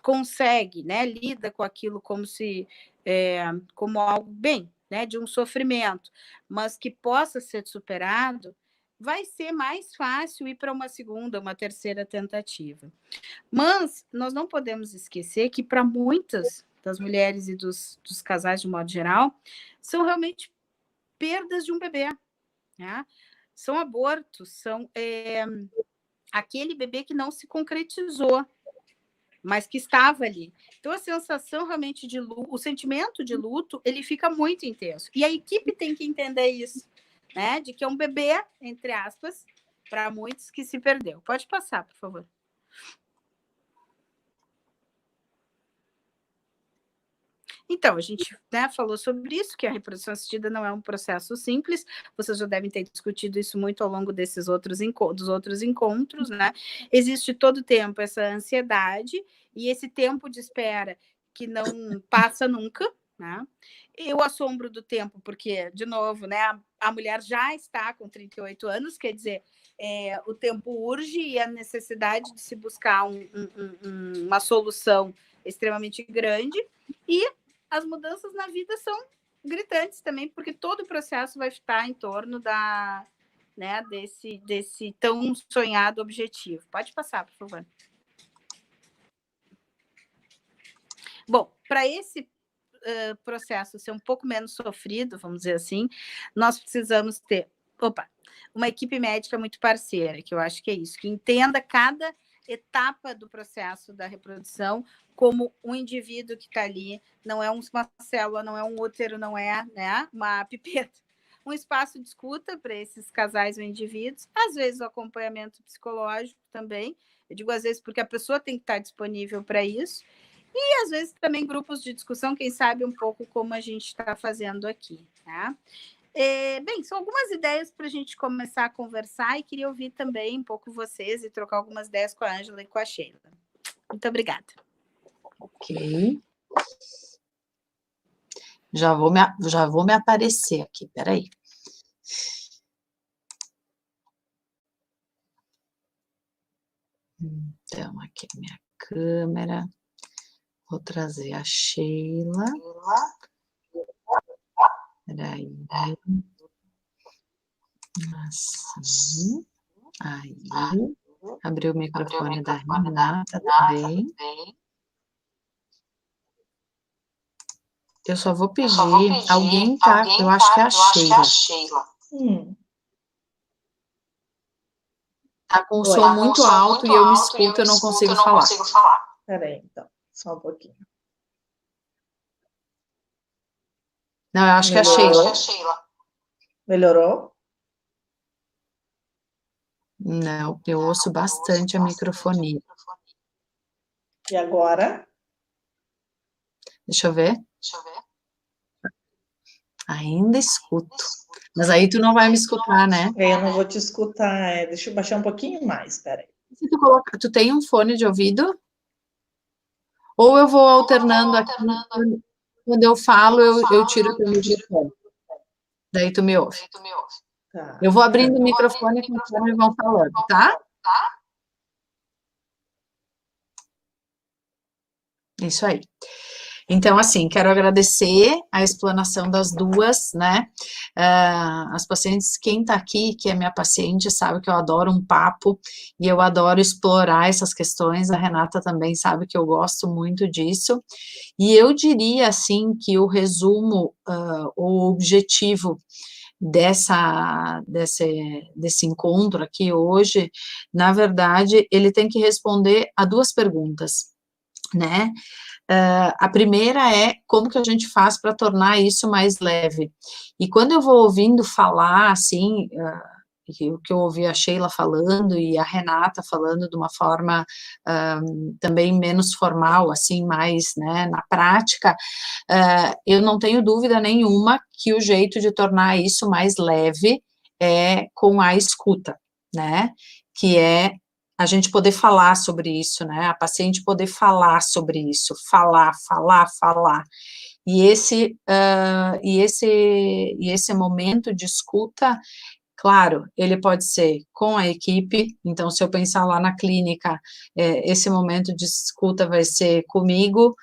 consegue, né, lida com aquilo como algo bem, né, de um sofrimento, mas que possa ser superado, vai ser mais fácil ir para uma segunda, uma terceira tentativa. Mas nós não podemos esquecer que para muitas das mulheres e dos casais de modo geral, são realmente perdas de um bebê, né? São abortos, são aquele bebê que não se concretizou, mas que estava ali. Então, a sensação realmente de luto, o sentimento de luto, ele fica muito intenso. E a equipe tem que entender isso, né? De que é um bebê, entre aspas, para muitos que se perdeu. Pode passar, por favor. Então, a gente, né, falou sobre isso, que a reprodução assistida não é um processo simples, vocês já devem ter discutido isso muito ao longo dos outros encontros, né? Existe todo o tempo essa ansiedade e esse tempo de espera que não passa nunca, né? E o assombro do tempo, porque, de novo, né, a mulher já está com 38 anos, quer dizer, o tempo urge e a necessidade de se buscar uma solução extremamente grande, e as mudanças na vida são gritantes também, porque todo o processo vai estar em torno desse tão sonhado objetivo. Pode passar, por favor. Bom, para esse processo ser um pouco menos sofrido, vamos dizer assim, nós precisamos ter uma equipe médica muito parceira, que eu acho que é isso, que entenda cada etapa do processo da reprodução como um indivíduo que está ali, não é uma célula, não é um útero, não é, né, uma pipeta. Um espaço de escuta para esses casais ou indivíduos, às vezes o acompanhamento psicológico também, eu digo às vezes porque a pessoa tem que estar disponível para isso, e às vezes também grupos de discussão, quem sabe um pouco como a gente está fazendo aqui, tá? Bem, são algumas ideias para a gente começar a conversar, e queria ouvir também um pouco vocês e trocar algumas ideias com a Ângela e com a Sheila. Muito obrigada. Ok. Já vou me aparecer aqui, peraí. Então, aqui a minha câmera. Vou trazer a Sheila. Peraí. Assim. Aí. Abriu o microfone da Renata também. Eu só vou pedir, alguém tá, eu acho que é a Sheila. tá com o som muito alto e eu me escuto, eu não consigo falar. Peraí, então, só um pouquinho. Não, eu acho que é a Sheila. Melhorou? Não, eu ouço bastante a microfonia. E agora? Deixa eu ver. Ainda escuto. Mas aí tu não vai me escutar, né? Eu não vou te escutar. Deixa eu baixar um pouquinho mais, peraí. Se tu tem um fone de ouvido? Ou eu vou alternando aqui, quando eu falo, eu tiro o teu microfone. Daí tu me ouve. Tá. Eu vou abrindo o microfone conforme vão falando, tá? Isso aí. Então, assim, quero agradecer a explanação das duas, né? As pacientes, quem tá aqui, que é minha paciente, sabe que eu adoro um papo e eu adoro explorar essas questões. A Renata também sabe que eu gosto muito disso. E eu diria, assim, que o resumo, o objetivo desse encontro aqui hoje, na verdade, ele tem que responder a duas perguntas, né? A primeira é como que a gente faz para tornar isso mais leve. E quando eu vou ouvindo falar, assim, o que eu ouvi a Sheila falando e a Renata falando de uma forma também menos formal, assim, mais, né, na prática, eu não tenho dúvida nenhuma que o jeito de tornar isso mais leve é com a escuta, né, que é a gente poder falar sobre isso, né, a paciente poder falar sobre isso, falar, e esse momento de escuta, claro, ele pode ser com a equipe, então se eu pensar lá na clínica, esse momento de escuta vai ser comigo,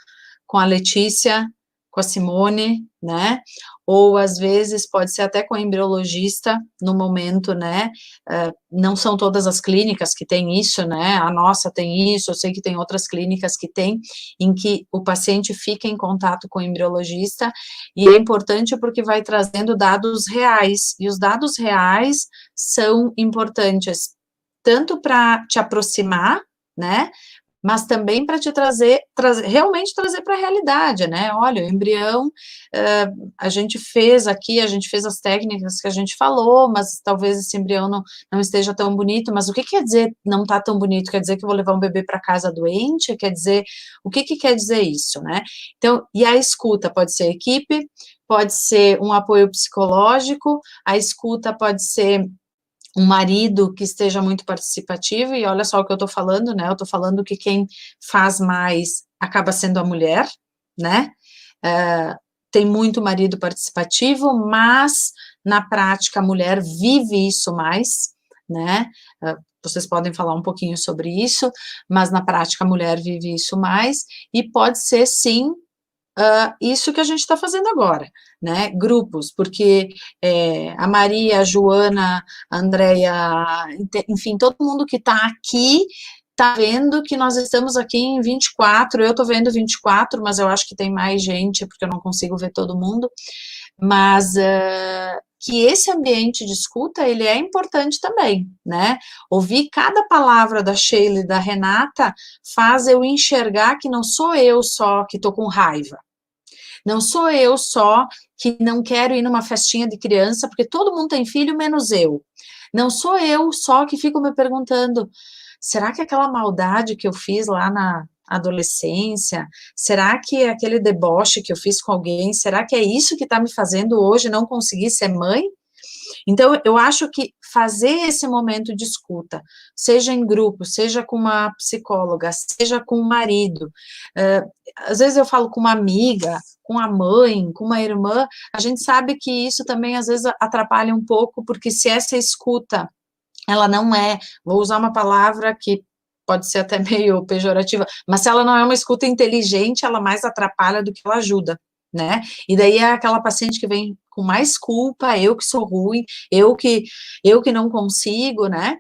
com a Letícia, com a Simone, né, ou às vezes pode ser até com a embriologista, no momento, né, não são todas as clínicas que têm isso, né, a nossa tem isso, eu sei que tem outras clínicas que têm, em que o paciente fica em contato com o embriologista, e é importante porque vai trazendo dados reais, e os dados reais são importantes, tanto para te aproximar, né, mas também para te realmente trazer para a realidade, né, olha, o embrião, a gente fez as técnicas que a gente falou, mas talvez esse embrião não esteja tão bonito, mas o que quer dizer não está tão bonito? Quer dizer que eu vou levar um bebê para casa doente? Quer dizer, o que quer dizer isso, né? Então, e a escuta pode ser equipe, pode ser um apoio psicológico, a escuta pode ser um marido que esteja muito participativo, e olha só o que eu estou falando, né, eu estou falando que quem faz mais acaba sendo a mulher, né, tem muito marido participativo, mas na prática a mulher vive isso mais, né, vocês podem falar um pouquinho sobre isso, mas na prática a mulher vive isso mais, e pode ser sim, isso que a gente está fazendo agora, né, grupos, porque a Maria, a Joana, a Andréia, enfim, todo mundo que está aqui está vendo que nós estamos aqui em 24, eu estou vendo 24, mas eu acho que tem mais gente, porque eu não consigo ver todo mundo, mas que esse ambiente de escuta, ele é importante também, né, ouvir cada palavra da Sheila e da Renata faz eu enxergar que não sou eu só que estou com raiva, não sou eu só que não quero ir numa festinha de criança, porque todo mundo tem filho, menos eu, não sou eu só que fico me perguntando, será que aquela maldade que eu fiz lá na adolescência, será que aquele deboche que eu fiz com alguém, será que é isso que está me fazendo hoje não conseguir ser mãe? Então, eu acho que fazer esse momento de escuta, seja em grupo, seja com uma psicóloga, seja com o marido, às vezes eu falo com uma amiga, com a mãe, com uma irmã, a gente sabe que isso também às vezes atrapalha um pouco, porque se essa escuta, ela não é, vou usar uma palavra que pode ser até meio pejorativa, mas se ela não é uma escuta inteligente, ela mais atrapalha do que ela ajuda, né, e daí é aquela paciente que vem com mais culpa, eu que sou ruim, eu que não consigo, né,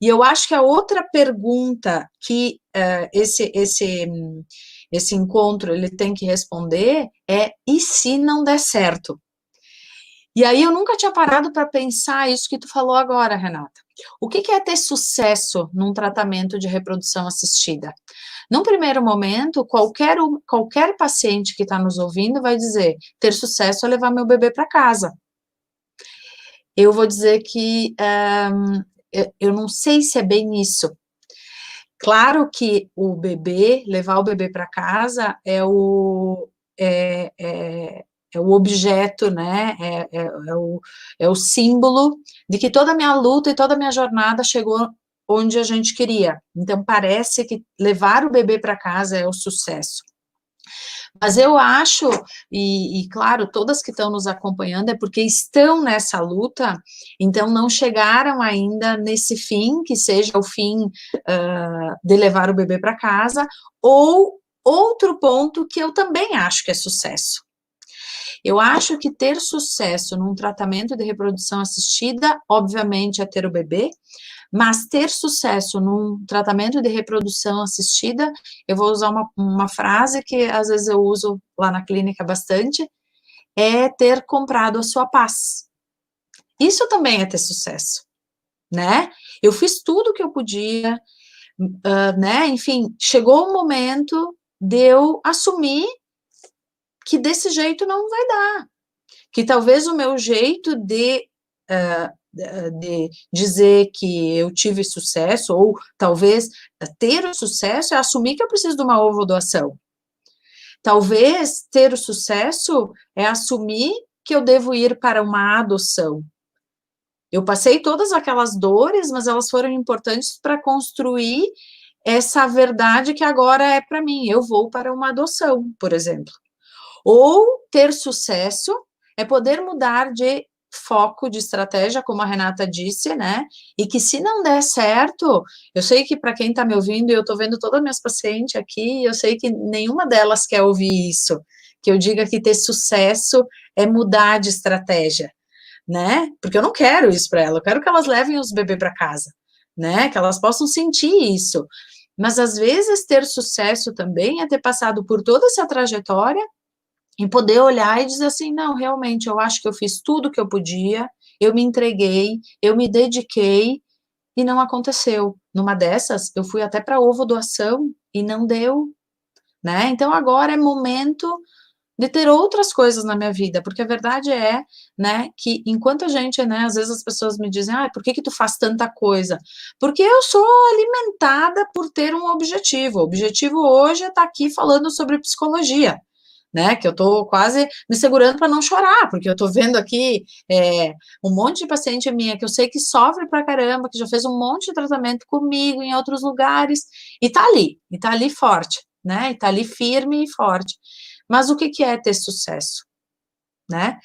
e eu acho que a outra pergunta que esse encontro ele tem que responder é, e se não der certo? E aí eu nunca tinha parado para pensar isso que tu falou agora, Renata. O que é ter sucesso num tratamento de reprodução assistida? Num primeiro momento, qualquer paciente que está nos ouvindo vai dizer, ter sucesso é levar meu bebê para casa. Eu vou dizer que eu não sei se é bem isso. Claro que levar o bebê para casa é o objeto, né? É o símbolo de que toda a minha luta e toda a minha jornada chegou onde a gente queria. Então, parece que levar o bebê para casa é o sucesso. Mas eu acho, e claro, todas que estão nos acompanhando é porque estão nessa luta, então não chegaram ainda nesse fim, que seja o fim de levar o bebê para casa, ou outro ponto que eu também acho que é sucesso. Eu acho que ter sucesso num tratamento de reprodução assistida, obviamente, é ter o bebê, mas ter sucesso num tratamento de reprodução assistida, eu vou usar uma frase que às vezes eu uso lá na clínica bastante, é ter comprado a sua paz. Isso também é ter sucesso, né? Eu fiz tudo o que eu podia, né? Enfim, chegou o momento de eu assumir que desse jeito não vai dar, que talvez o meu jeito de dizer que eu tive sucesso, ou talvez ter o sucesso é assumir que eu preciso de uma ovodoação. Talvez ter o sucesso é assumir que eu devo ir para uma adoção. Eu passei todas aquelas dores, mas elas foram importantes para construir essa verdade que agora é para mim. Eu vou para uma adoção, por exemplo. Ou ter sucesso é poder mudar de foco, de estratégia, como a Renata disse, né? E que se não der certo, eu sei que para quem está me ouvindo, eu estou vendo todas as minhas pacientes aqui, eu sei que nenhuma delas quer ouvir isso, que eu diga que ter sucesso é mudar de estratégia, né? Porque eu não quero isso para elas, eu quero que elas levem os bebês para casa, né? Que elas possam sentir isso. Mas às vezes ter sucesso também é ter passado por toda essa trajetória e poder olhar e dizer assim, não, realmente, eu acho que eu fiz tudo que eu podia, eu me entreguei, eu me dediquei, e não aconteceu. Numa dessas, eu fui até para ovodoação, e não deu, né? Então, agora é momento de ter outras coisas na minha vida, porque a verdade é, né, que enquanto a gente, né, às vezes as pessoas me dizem, por que tu faz tanta coisa? Porque eu sou alimentada por ter um objetivo. O objetivo hoje é estar aqui falando sobre psicologia, né, que eu tô quase me segurando para não chorar, porque eu tô vendo aqui um monte de paciente minha que eu sei que sofre pra caramba, que já fez um monte de tratamento comigo em outros lugares, e tá ali forte, né, e tá ali firme e forte. Mas o que é ter sucesso, né?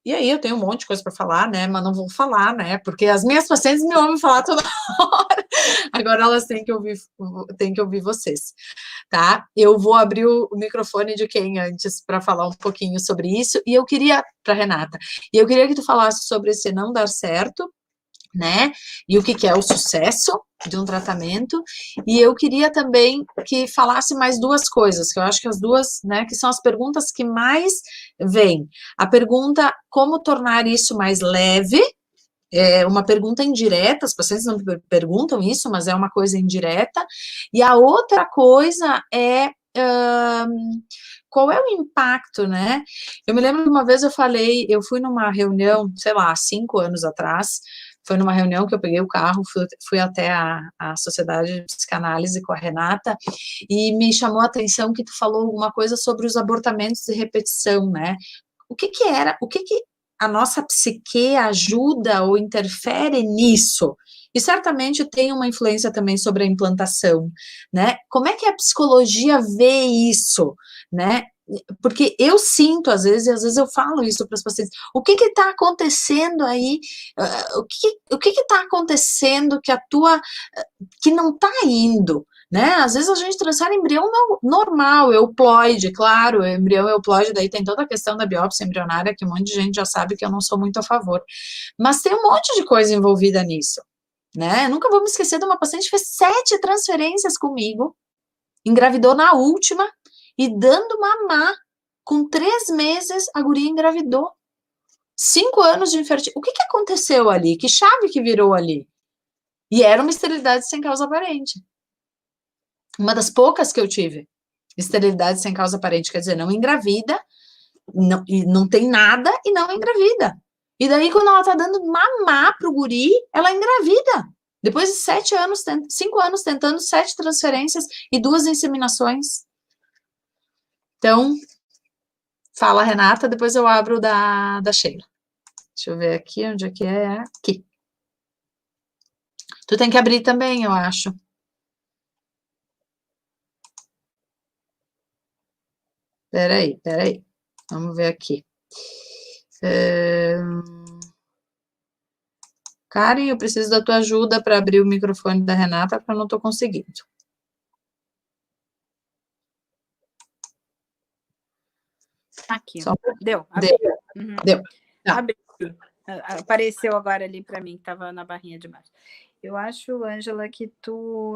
E aí eu tenho um monte de coisa para falar, né? Mas não vou falar, né? Porque as minhas pacientes me ouvem falar toda hora. Agora elas têm que ouvir vocês, tá? Eu vou abrir o microfone de quem antes para falar um pouquinho sobre isso. E eu queria, para Renata, e eu queria que tu falasse sobre esse não dar certo, né? E o que é o sucesso de um tratamento. E eu queria também que falasse mais duas coisas, que eu acho que as duas, né, que são as perguntas que mais vêm. A pergunta, como tornar isso mais leve? É uma pergunta indireta, as pacientes não perguntam isso, mas é uma coisa indireta. E a outra coisa é qual é o impacto, né? Eu me lembro de uma vez eu fui numa reunião, sei lá, 5 anos atrás, foi numa reunião que eu peguei o carro, fui até a Sociedade de Psicanálise com a Renata, e me chamou a atenção que tu falou alguma coisa sobre os abortamentos de repetição, né? O que a nossa psique ajuda ou interfere nisso? E certamente tem uma influência também sobre a implantação, né? Como é que a psicologia vê isso, né? Porque eu sinto, às vezes, e às vezes eu falo isso para as pacientes, o que está acontecendo aí, o que está acontecendo que não está indo, né? Às vezes a gente transfere embrião normal, euploide, claro, embrião euploide, daí tem toda a questão da biópsia embrionária, que um monte de gente já sabe que eu não sou muito a favor, mas tem um monte de coisa envolvida nisso, né? Eu nunca vou me esquecer de uma paciente que fez 7 transferências comigo, engravidou na última, e dando mamar Com 3 meses, a guria engravidou. 5 anos de infertilidade. O que aconteceu ali? Que chave que virou ali? E era uma esterilidade sem causa aparente. Uma das poucas que eu tive. Esterilidade sem causa aparente, quer dizer, não engravida, não tem nada e não engravida. E daí, quando ela tá dando mamar pro guri, ela engravida. Depois de 7 anos, 5 anos tentando 7 transferências e 2 inseminações. Então, fala, Renata, depois eu abro da Sheila. Deixa eu ver aqui, onde é que é? Aqui. Tu tem que abrir também, eu acho. Peraí. Vamos ver aqui. Karen, eu preciso da tua ajuda para abrir o microfone da Renata, porque eu não estou conseguindo. Aqui. Só... Deu. Uhum. Deu. Tá. Abriu. Apareceu agora ali para mim, que estava na barrinha de baixo. Eu acho, Ângela, que tu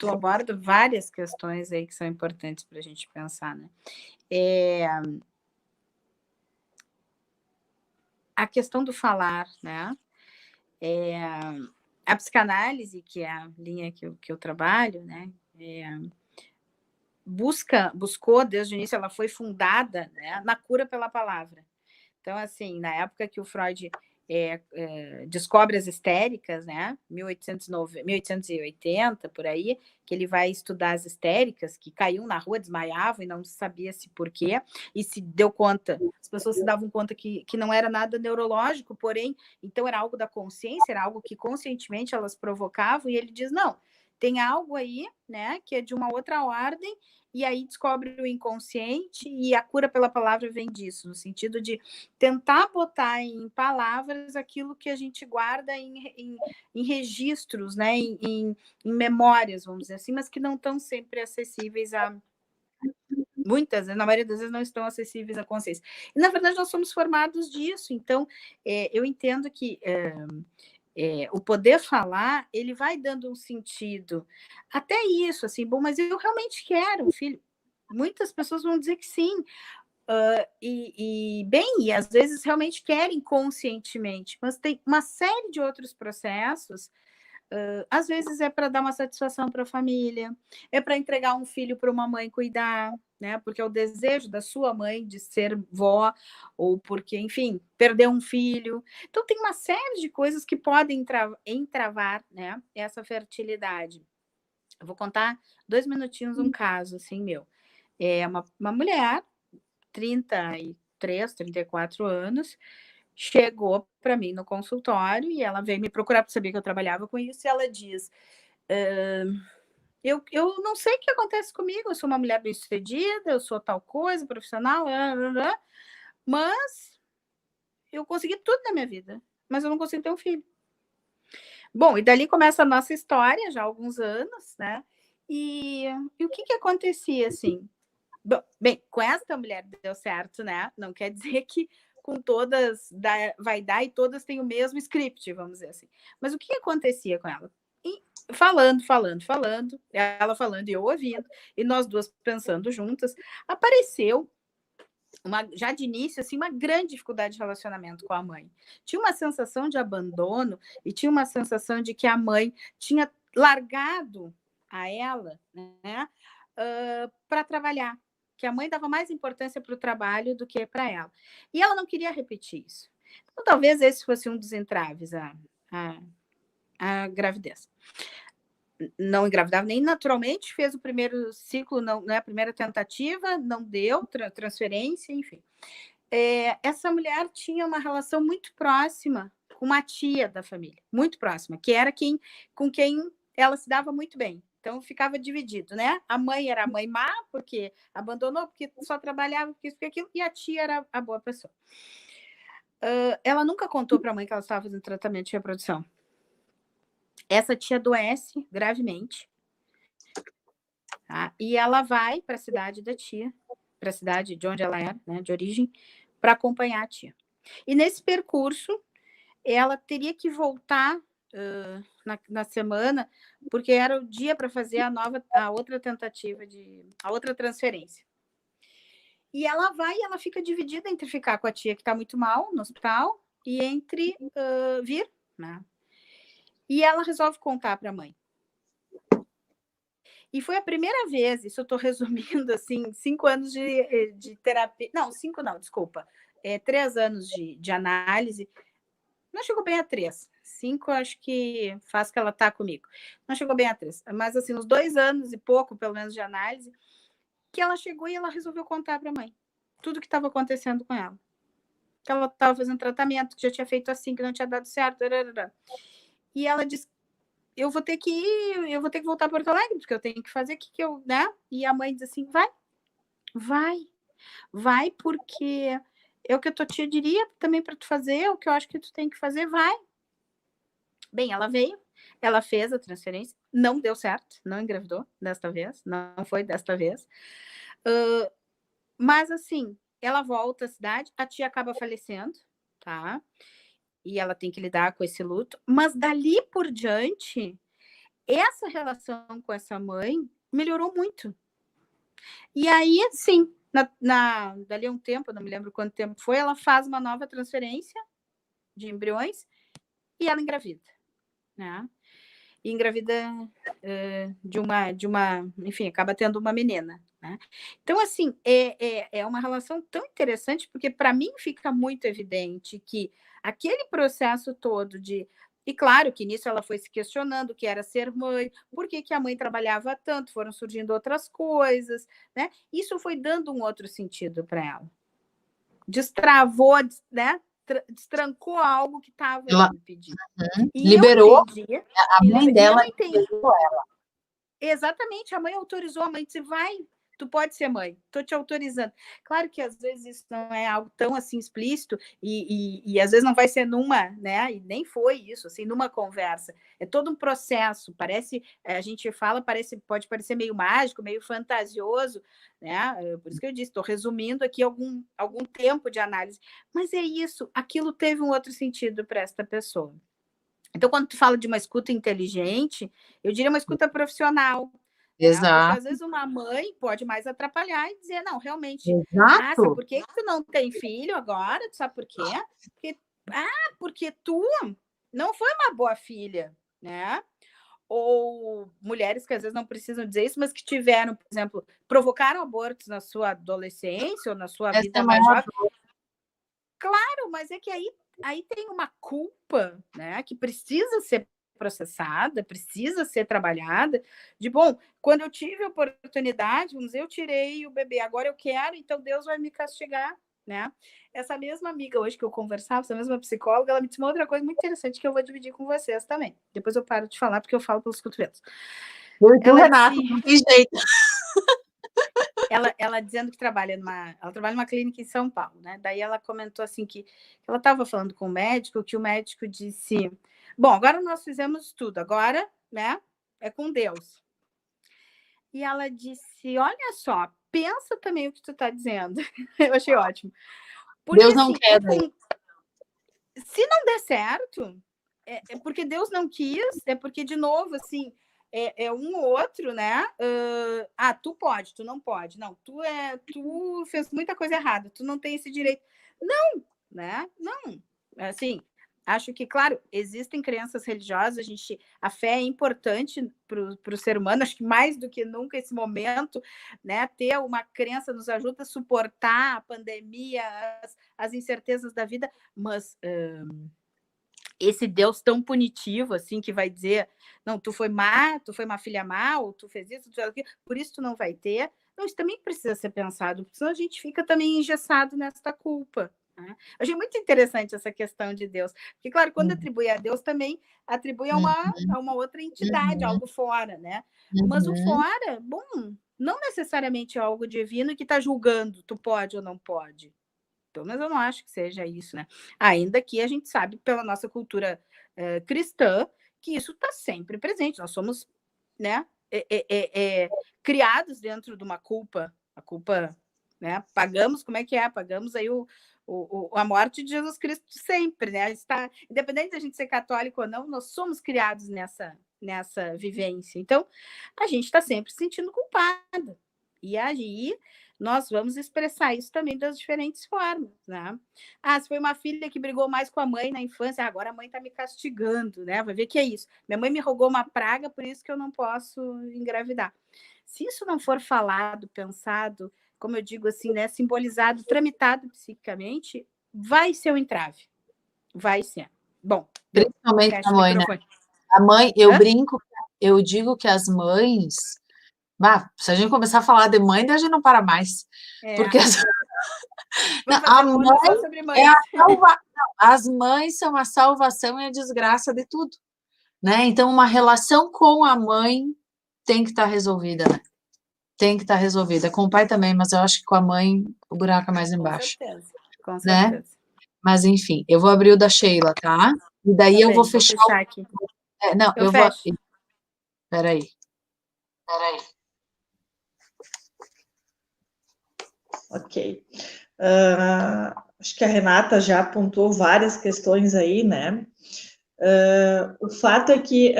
aborda várias questões aí que são importantes para a gente pensar, né? A questão do falar, né? A psicanálise, que é a linha que eu trabalho, né? Buscou desde o início, ela foi fundada, né, na cura pela palavra. Então, assim, na época que o Freud descobre as histéricas, né, 1880, por aí, que ele vai estudar as histéricas, que caíam na rua, desmaiavam e não sabia-se por quê, e se deu conta, as pessoas se davam conta que não era nada neurológico, porém, então era algo da consciência, era algo que conscientemente elas provocavam, e ele diz, não, tem algo aí, né, que é de uma outra ordem, e aí descobre o inconsciente, e a cura pela palavra vem disso, no sentido de tentar botar em palavras aquilo que a gente guarda em registros, né, em memórias, vamos dizer assim, mas que não estão sempre acessíveis a... Muitas, na maioria das vezes, não estão acessíveis à consciência. E, na verdade, nós somos formados disso, então, eu entendo que... o poder falar, ele vai dando um sentido. Até isso, assim, bom, mas eu realmente quero um filho. Muitas pessoas vão dizer que sim. E às vezes realmente querem conscientemente, mas tem uma série de outros processos. Às vezes é para dar uma satisfação para a família, é para entregar um filho para uma mãe cuidar, né? Porque é o desejo da sua mãe de ser vó, ou porque, enfim, perdeu um filho. Então, tem uma série de coisas que podem entravar, né, essa fertilidade. Eu vou contar 2 minutinhos um caso, assim, meu. É uma mulher, 33, 34 anos, chegou para mim no consultório e ela veio me procurar para saber que eu trabalhava com isso, e ela diz, eu não sei o que acontece comigo, eu sou uma mulher bem-sucedida, eu sou tal coisa, profissional, mas eu consegui tudo na minha vida, mas eu não consigo ter um filho. Bom, e dali começa a nossa história, já há alguns anos, né? E o que acontecia, assim? Bem, com esta mulher deu certo, né? Não quer dizer que com todas vai dar e todas têm o mesmo script, vamos dizer assim. Mas o que acontecia com ela? Falando, ela falando e eu ouvindo, e nós duas pensando juntas, apareceu já de início, assim, uma grande dificuldade de relacionamento com a mãe. Tinha uma sensação de abandono e tinha uma sensação de que a mãe tinha largado a ela, né, para trabalhar, que a mãe dava mais importância para o trabalho do que para ela. E ela não queria repetir isso. Então, talvez esse fosse um dos entraves, a gravidez. Não engravidava nem naturalmente, fez o primeiro ciclo, não, né, a primeira tentativa, não deu, transferência, enfim. Essa mulher tinha uma relação muito próxima com uma tia da família, muito próxima, que era com quem ela se dava muito bem. Então, ficava dividido, né? A mãe era a mãe má, porque abandonou, porque só trabalhava, porque isso, porque aquilo, e a tia era a boa pessoa. Ela nunca contou para a mãe que ela estava fazendo tratamento de reprodução. Essa tia adoece gravemente, tá? E ela vai para a cidade da tia, para a cidade de onde ela era, né, de origem, para acompanhar a tia. E nesse percurso, ela teria que voltar na semana, porque era o dia para fazer a outra tentativa a outra transferência. E ela vai e ela fica dividida entre ficar com a tia que está muito mal no hospital e entre vir, né? E ela resolve contar para a mãe. E foi a primeira vez, isso eu estou resumindo, assim, 5 anos de terapia. Não, 5 não, desculpa. 3 anos de análise. Não chegou bem a 3. 5, acho que faz que ela está comigo. Não chegou bem a 3. Mas, assim, uns 2 anos e pouco, pelo menos, de análise, que ela chegou e ela resolveu contar para a mãe tudo o que estava acontecendo com ela. Que ela estava fazendo tratamento, que já tinha feito assim, que não tinha dado certo. E ela disse, eu vou ter que voltar para Porto Alegre, porque eu tenho que fazer o que eu, né? E a mãe diz assim, vai, porque é o que a tua tia diria também para tu fazer, o que eu acho que tu tem que fazer, vai. Bem, ela veio, ela fez a transferência, não deu certo, não engravidou desta vez, não foi desta vez. Mas, assim, ela volta à cidade, a tia acaba falecendo, tá? E ela tem que lidar com esse luto. Mas, dali por diante, essa relação com essa mãe melhorou muito. E aí, sim, dali a um tempo, não me lembro quanto tempo foi, ela faz uma nova transferência de embriões e ela engravida, né? E engravida de uma, enfim, acaba tendo uma menina, né? Então, assim, é uma relação tão interessante, porque para mim fica muito evidente que aquele processo todo de... E claro que nisso ela foi se questionando o que era ser mãe, por que a mãe trabalhava tanto, foram surgindo outras coisas, né? Isso foi dando um outro sentido para ela. Destravou, né? Destrancou algo que estava me pedindo. E liberou, eu entendi, a mãe dela liberou ela. Exatamente, a mãe autorizou, a mãe disse, vai, tu pode ser mãe, estou te autorizando. Claro que às vezes isso não é algo tão assim explícito e às vezes não vai ser numa, né? E nem foi isso, assim, numa conversa. É todo um processo, parece, a gente fala, pode parecer meio mágico, meio fantasioso, né? Por isso que eu disse, estou resumindo aqui algum tempo de análise. Mas é isso, aquilo teve um outro sentido para esta pessoa. Então, quando tu fala de uma escuta inteligente, eu diria uma escuta profissional. Exato. Né? Porque às vezes uma mãe pode mais atrapalhar e dizer, não, realmente, Exato. sabe por que tu não tem filho agora? Tu sabe por quê? Porque tu não foi uma boa filha, né? Ou mulheres que às vezes não precisam dizer isso, mas que tiveram, por exemplo, provocaram abortos na sua adolescência ou na sua vida mais jovem. Claro, mas é que aí tem uma culpa, né, que precisa ser processada, precisa ser trabalhada, de bom, quando eu tive a oportunidade, vamos dizer, eu tirei o bebê, agora eu quero, então Deus vai me castigar, né? Essa mesma amiga hoje que eu conversava, essa mesma psicóloga, ela me disse uma outra coisa muito interessante que eu vou dividir com vocês também. Depois eu paro de falar, porque eu falo pelos cotovelos. Renato, não tem jeito. Ela dizendo que trabalha numa clínica em São Paulo, né? Daí ela comentou assim que ela estava falando com o médico, que o médico disse, bom, agora nós fizemos tudo, agora, né, é com Deus. E ela disse, olha só, pensa também o que tu está dizendo. Eu achei ótimo. Porque, Deus não assim, quer. Se não der certo, é porque Deus não quis, é porque, de novo, assim, é um ou outro, né? Tu pode, tu não pode. Não, tu fez muita coisa errada, tu não tem esse direito. Não, né? Não. Assim, acho que, claro, existem crenças religiosas, a fé é importante para o ser humano, acho que mais do que nunca esse momento, né? Ter uma crença nos ajuda a suportar a pandemia, as incertezas da vida, mas esse Deus tão punitivo, assim, que vai dizer, não, tu foi má, tu foi uma filha má, ou tu fez isso, tu fez aquilo, por isso tu não vai ter. Não, isso também precisa ser pensado, porque senão a gente fica também engessado nessa culpa. Né? Eu achei muito interessante essa questão de Deus, porque, claro, quando atribui a Deus, também atribui a uma outra entidade, algo fora, né? Mas o fora, bom, não necessariamente é algo divino que está julgando, tu pode ou não pode. Pelo menos eu não acho que seja isso, né? Ainda que a gente sabe, pela nossa cultura cristã, que isso está sempre presente. Nós somos, né, criados dentro de uma culpa. A culpa, né? Pagamos, como é que é? Pagamos aí a morte de Jesus Cristo sempre, né? Independente da gente ser católico ou não, nós somos criados nessa vivência. Então, a gente está sempre se sentindo culpada. E aí, nós vamos expressar isso também das diferentes formas, né? Ah, se foi uma filha que brigou mais com a mãe na infância, agora a mãe está me castigando, né? Vai ver que é isso. Minha mãe me rogou uma praga, por isso que eu não posso engravidar. Se isso não for falado, pensado, como eu digo assim, né, simbolizado, tramitado psiquicamente, vai ser um entrave. Vai ser. Bom, principalmente fecha a o mãe, né? microfone. A mãe, eu Hã? brinco, eu digo que as mães, se a gente começar a falar de mãe, daí a gente não para mais, porque Vamos a fazer um ano só mãe sobre é mães. as mães são a salvação e a desgraça de tudo, né? Então, uma relação com a mãe tem que estar resolvida, né? Tem que estar resolvida. Com o pai também, mas eu acho que com a mãe o buraco é mais Com embaixo, certeza, com né? certeza. Mas enfim, eu vou abrir o da Sheila, tá? E daí Tá eu vou bem, vou fechar. fechar aqui. Não, Eu eu vou. fecho. Peraí. Ok. Acho que a Renata já apontou várias questões aí, né? O fato é que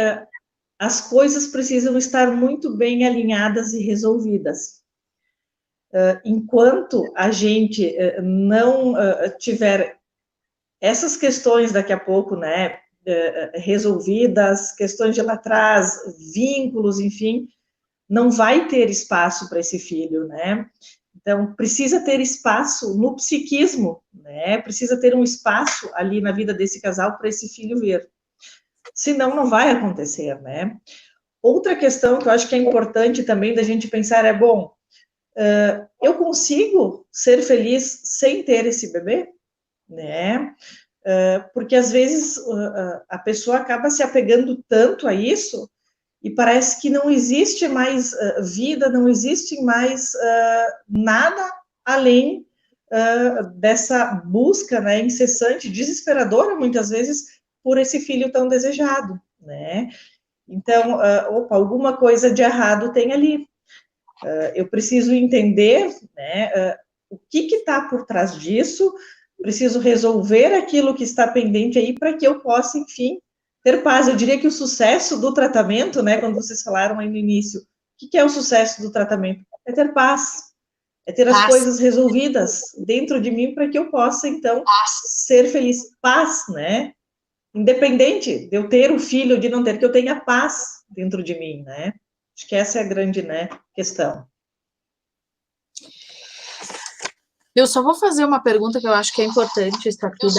as coisas precisam estar muito bem alinhadas e resolvidas. Enquanto a gente não tiver essas questões daqui a pouco, né, resolvidas, questões de lá atrás, vínculos, enfim, não vai ter espaço para esse filho, né? Então, precisa ter espaço no psiquismo, né? Precisa ter um espaço ali na vida desse casal para esse filho vir. Senão, não vai acontecer, né? Outra questão que eu acho que é importante também da gente pensar é, bom, eu consigo ser feliz sem ter esse bebê? Né? Porque às vezes a pessoa acaba se apegando tanto a isso e parece que não existe mais vida, não existe mais nada além dessa busca, né, incessante, desesperadora muitas vezes por esse filho tão desejado, né? Então, alguma coisa de errado tem ali. Eu preciso entender, né, o que está por trás disso, preciso resolver aquilo que está pendente aí para que eu possa, enfim, ter paz. Eu diria que o sucesso do tratamento, né, quando vocês falaram aí no início, o que é o sucesso do tratamento? É ter paz, é ter as coisas resolvidas dentro de mim para que eu possa, então, ser feliz. Paz, né? Independente de eu ter o filho ou de não ter, que eu tenha paz dentro de mim, né? Acho que essa é a grande, né, questão. Eu só vou fazer uma pergunta que eu acho que é importante estar aqui da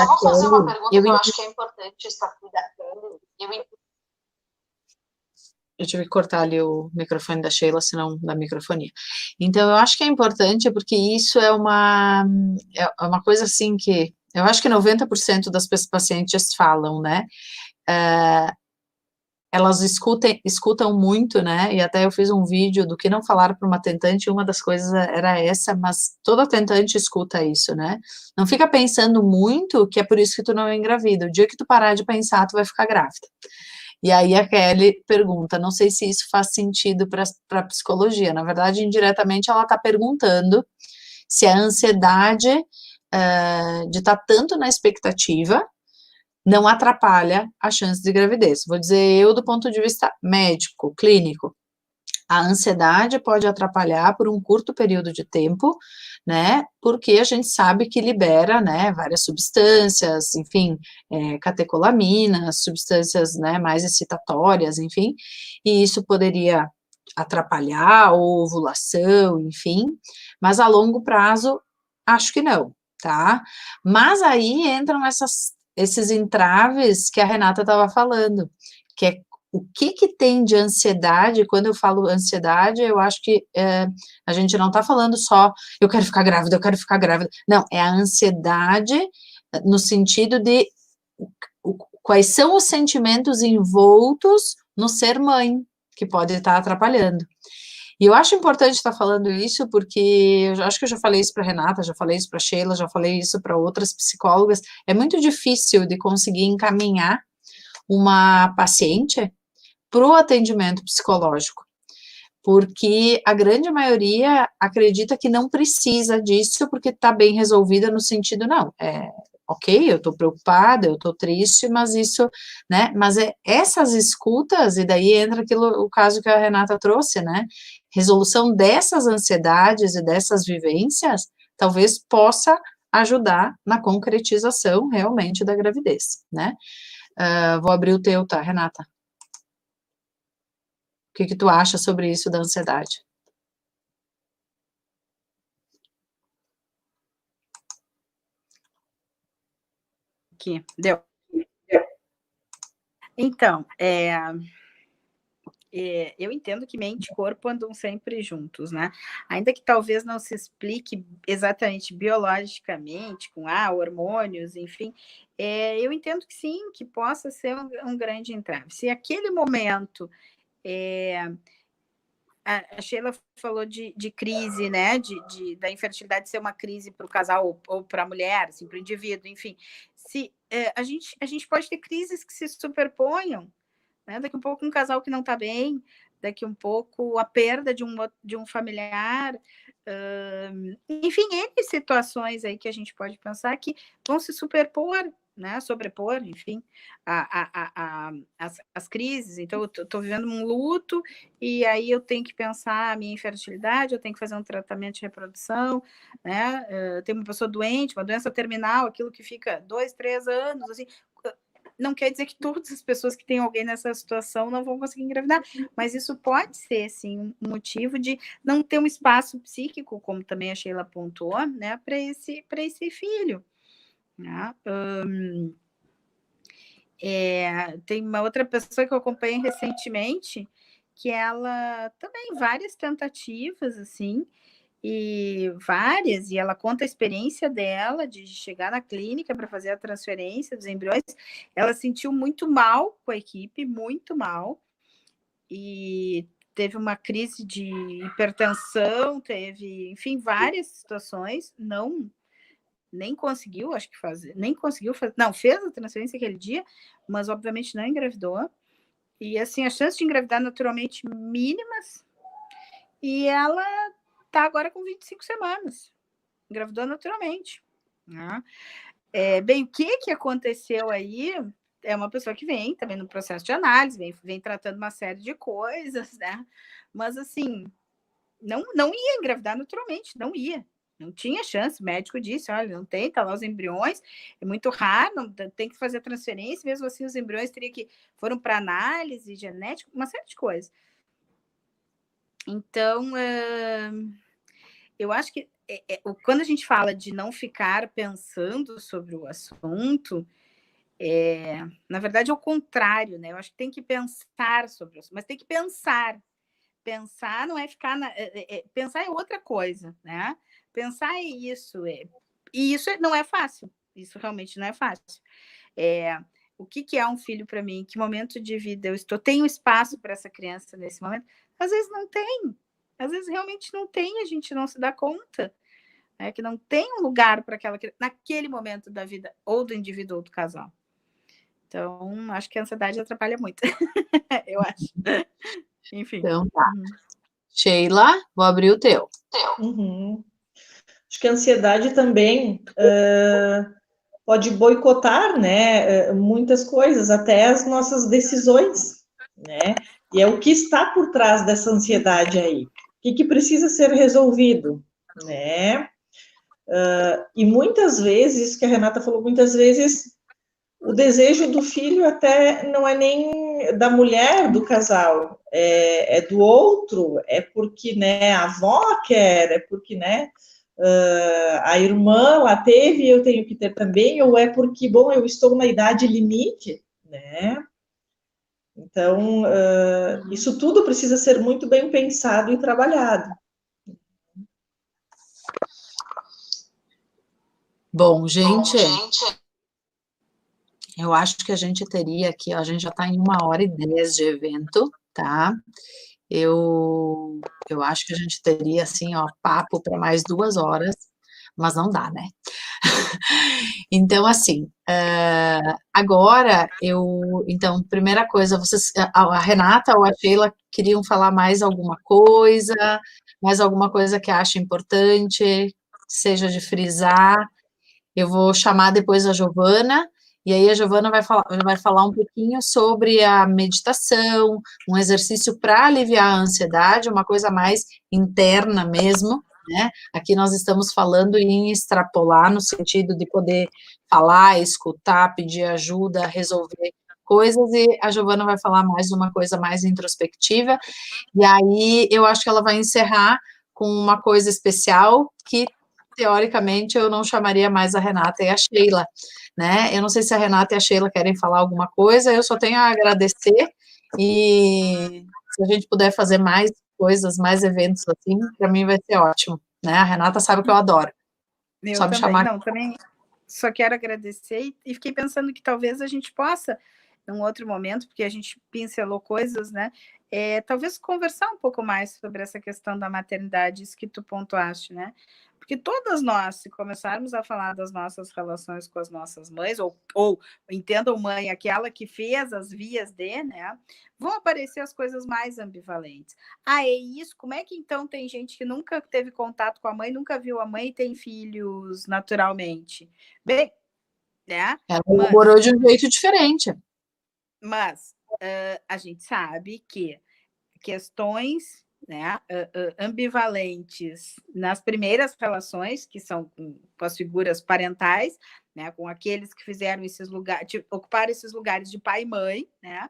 Kelly. Eu tive que cortar ali o microfone da Sheila, senão dá microfonia. Então, eu acho que é importante porque isso é uma coisa assim que eu acho que 90% das pacientes falam, né? Elas escutam muito, né? E até eu fiz um vídeo do que não falar para uma tentante, uma das coisas era essa, mas toda tentante escuta isso, né? Não fica pensando muito que é por isso que tu não é engravida. O dia que tu parar de pensar, tu vai ficar grávida. E aí a Kelly pergunta, não sei se isso faz sentido para a psicologia. Na verdade, indiretamente, ela está perguntando se a ansiedade de estar tanto na expectativa não atrapalha a chance de gravidez. Vou dizer eu do ponto de vista médico, clínico. A ansiedade pode atrapalhar por um curto período de tempo, né, porque a gente sabe que libera, né, várias substâncias, enfim, catecolaminas, substâncias, né, mais excitatórias, enfim, e isso poderia atrapalhar a ovulação, enfim, mas a longo prazo, acho que não, tá? Mas aí entram esses entraves que a Renata estava falando, que é o que tem de ansiedade. Quando eu falo ansiedade, eu acho que a gente não está falando só, eu quero ficar grávida, não, é a ansiedade no sentido de quais são os sentimentos envoltos no ser mãe, que pode estar atrapalhando. E eu acho importante estar falando isso, porque eu acho que eu já falei isso para a Renata, já falei isso para a Sheila, já falei isso para outras psicólogas, é muito difícil de conseguir encaminhar uma paciente para o atendimento psicológico, porque a grande maioria acredita que não precisa disso, porque está bem resolvida no sentido, não, ok, eu estou preocupada, eu estou triste, mas isso, né, mas essas escutas, e daí entra o caso que a Renata trouxe, né, resolução dessas ansiedades e dessas vivências talvez possa ajudar na concretização realmente da gravidez, né? Vou abrir o teu, tá, Renata? O que tu acha sobre isso da ansiedade? Aqui, deu. Então, eu entendo que mente e corpo andam sempre juntos, né? Ainda que talvez não se explique exatamente biologicamente, com hormônios, enfim, eu entendo que sim, que possa ser um grande entrave. Se aquele momento, a Sheila falou de crise, né? Da infertilidade ser uma crise para o casal ou para a mulher, assim, para o indivíduo, enfim. Se a gente pode ter crises que se superponham, né? Daqui um pouco um casal que não está bem, daqui um pouco a perda de um familiar, enfim, N situações aí que a gente pode pensar que vão se superpor, né? Sobrepor, enfim, as crises. Então, eu estou vivendo um luto e aí eu tenho que pensar a minha infertilidade, eu tenho que fazer um tratamento de reprodução, né? Tem uma pessoa doente, uma doença terminal, aquilo que fica 2, 3 anos, assim. Não quer dizer que todas as pessoas que têm alguém nessa situação não vão conseguir engravidar, mas isso pode ser, sim, um motivo de não ter um espaço psíquico, como também a Sheila apontou, né, para esse filho. Né? Tem uma outra pessoa que eu acompanhei recentemente, que ela também, várias tentativas, assim, e ela conta a experiência dela de chegar na clínica para fazer a transferência dos embriões. Ela sentiu muito mal com a equipe, muito mal, e teve uma crise de hipertensão, teve, enfim, várias situações, nem conseguiu, acho que fazer, nem conseguiu fazer, não, fez a transferência aquele dia, mas obviamente não engravidou, e assim, as chances de engravidar naturalmente mínimas, e ela está agora com 25 semanas, engravidou naturalmente. Né? Bem, o que aconteceu aí? É uma pessoa que vem também no processo de análise, vem tratando uma série de coisas, né? Mas assim, não ia engravidar naturalmente, não ia. Não tinha chance, o médico disse, olha, não tem, tá lá os embriões, é muito raro, não, tem que fazer a transferência, mesmo assim os embriões foram para análise genética, uma série de coisas. Então, eu acho que quando a gente fala de não ficar pensando sobre o assunto, na verdade é o contrário, né? Eu acho que tem que pensar sobre isso, mas tem que pensar. Pensar não é ficar pensar é outra coisa, né? Pensar é isso, e isso não é fácil. Isso realmente não é fácil. O que é um filho para mim? Que momento de vida eu estou? Tenho espaço para essa criança nesse momento? Às vezes não tem. Às vezes realmente não tem, a gente não se dá conta. Que não tem um lugar para aquela criança naquele momento da vida, ou do indivíduo ou do casal. Então, acho que a ansiedade atrapalha muito. Eu acho. Enfim. Então, tá. Sheila, vou abrir o teu. Uhum. Acho que a ansiedade também pode boicotar, né, muitas coisas, até as nossas decisões, né? E é o que está por trás dessa ansiedade aí. O que precisa ser resolvido, né? E muitas vezes, isso que a Renata falou, muitas vezes o desejo do filho até não é nem da mulher do casal, é do outro, é porque, né, a avó quer, é porque, né, a irmã lá teve, eu tenho que ter também, ou é porque, bom, eu estou na idade limite, né? Então, isso tudo precisa ser muito bem pensado e trabalhado. Bom, gente, eu acho que a gente teria aqui, ó, a gente já está em 1h10 de evento, tá? Eu acho que a gente teria, assim, ó, papo para mais 2 horas, mas não dá, né? Então, assim, agora então, primeira coisa, a Renata ou a Sheila queriam falar mais alguma coisa que acha importante, seja de frisar. Eu vou chamar depois a Giovana E aí a Giovana vai falar um pouquinho sobre a meditação, um exercício para aliviar a ansiedade, uma coisa mais interna mesmo, né? Aqui nós estamos falando em extrapolar, no sentido de poder falar, escutar, pedir ajuda, resolver coisas, e a Giovana vai falar mais uma coisa mais introspectiva, e aí eu acho que ela vai encerrar com uma coisa especial que, teoricamente, eu não chamaria mais a Renata e a Sheila, né? Eu não sei se a Renata e a Sheila querem falar alguma coisa, eu só tenho a agradecer, e se a gente puder fazer mais coisas, mais eventos assim, para mim vai ser ótimo, né? A Renata sabe que eu adoro. Eu Só me também, chamar. não, também só quero agradecer e fiquei pensando que talvez a gente possa, num outro momento, porque a gente pincelou coisas, né? Talvez conversar um pouco mais sobre essa questão da maternidade, isso que tu pontuaste, né? Porque todas nós, se começarmos a falar das nossas relações com as nossas mães, ou entendam mãe, aquela que fez as vias de, né? Vão aparecer as coisas mais ambivalentes. Ah, é isso? Como é que então tem gente que nunca teve contato com a mãe, nunca viu a mãe e tem filhos naturalmente? Bem, né? Ela elaborou de um jeito diferente. Mas a gente sabe que questões, né, ambivalentes nas primeiras relações, que são com as figuras parentais, né, com aqueles que fizeram esses lugares, ocuparam esses lugares de pai e mãe, né,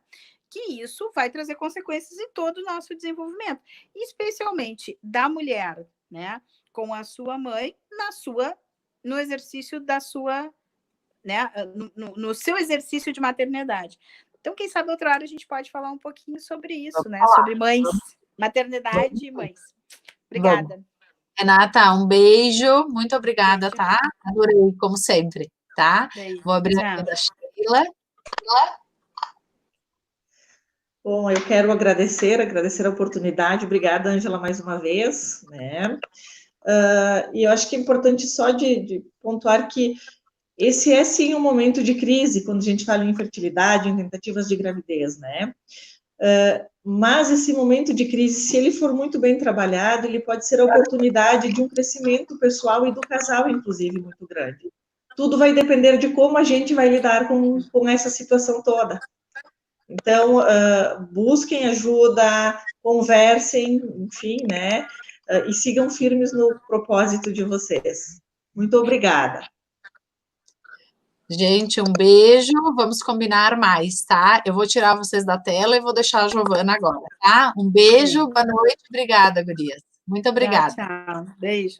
que isso vai trazer consequências em todo o nosso desenvolvimento, especialmente da mulher, né, com a sua mãe no exercício da sua, né, no seu exercício de maternidade. Então, quem sabe outra hora a gente pode falar um pouquinho sobre isso, né? Sobre mães, maternidade e mães. Obrigada. Vamos. Renata, um beijo, muito obrigada, Beijo. tá? Adorei, como sempre, tá? Beijo. Vou abrir a da Sheila. Bom, eu quero agradecer a oportunidade. Obrigada, Ângela, mais uma vez, né? E eu acho que é importante só de pontuar que esse é, sim, um momento de crise, quando a gente fala em infertilidade, em tentativas de gravidez, né? Mas esse momento de crise, se ele for muito bem trabalhado, ele pode ser a oportunidade de um crescimento pessoal e do casal, inclusive, muito grande. Tudo vai depender de como a gente vai lidar com essa situação toda. Então, busquem ajuda, conversem, enfim, né? E sigam firmes no propósito de vocês. Muito obrigada. Gente, um beijo, vamos combinar mais, tá? Eu vou tirar vocês da tela e vou deixar a Giovana agora, tá? Um beijo, boa noite, obrigada, gurias. Muito obrigada. Tchau, beijos.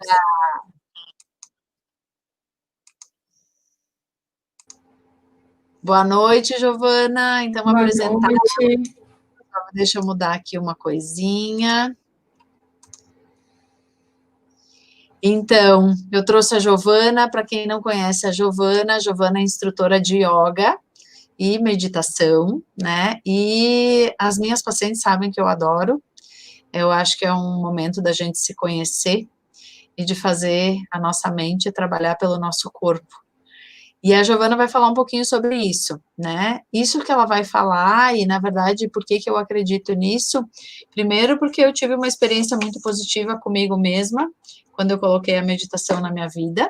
Boa noite, Giovana. Então, boa apresentar. Noite. Deixa eu mudar aqui uma coisinha. Então, eu trouxe a Giovana. Para quem não conhece a Giovana é instrutora de yoga e meditação, né? E as minhas pacientes sabem que eu adoro. Eu acho que é um momento da gente se conhecer e de fazer a nossa mente trabalhar pelo nosso corpo. E a Giovana vai falar um pouquinho sobre isso, né? Isso que ela vai falar, e na verdade, por que eu acredito nisso? Primeiro, porque eu tive uma experiência muito positiva comigo mesma, quando eu coloquei a meditação na minha vida.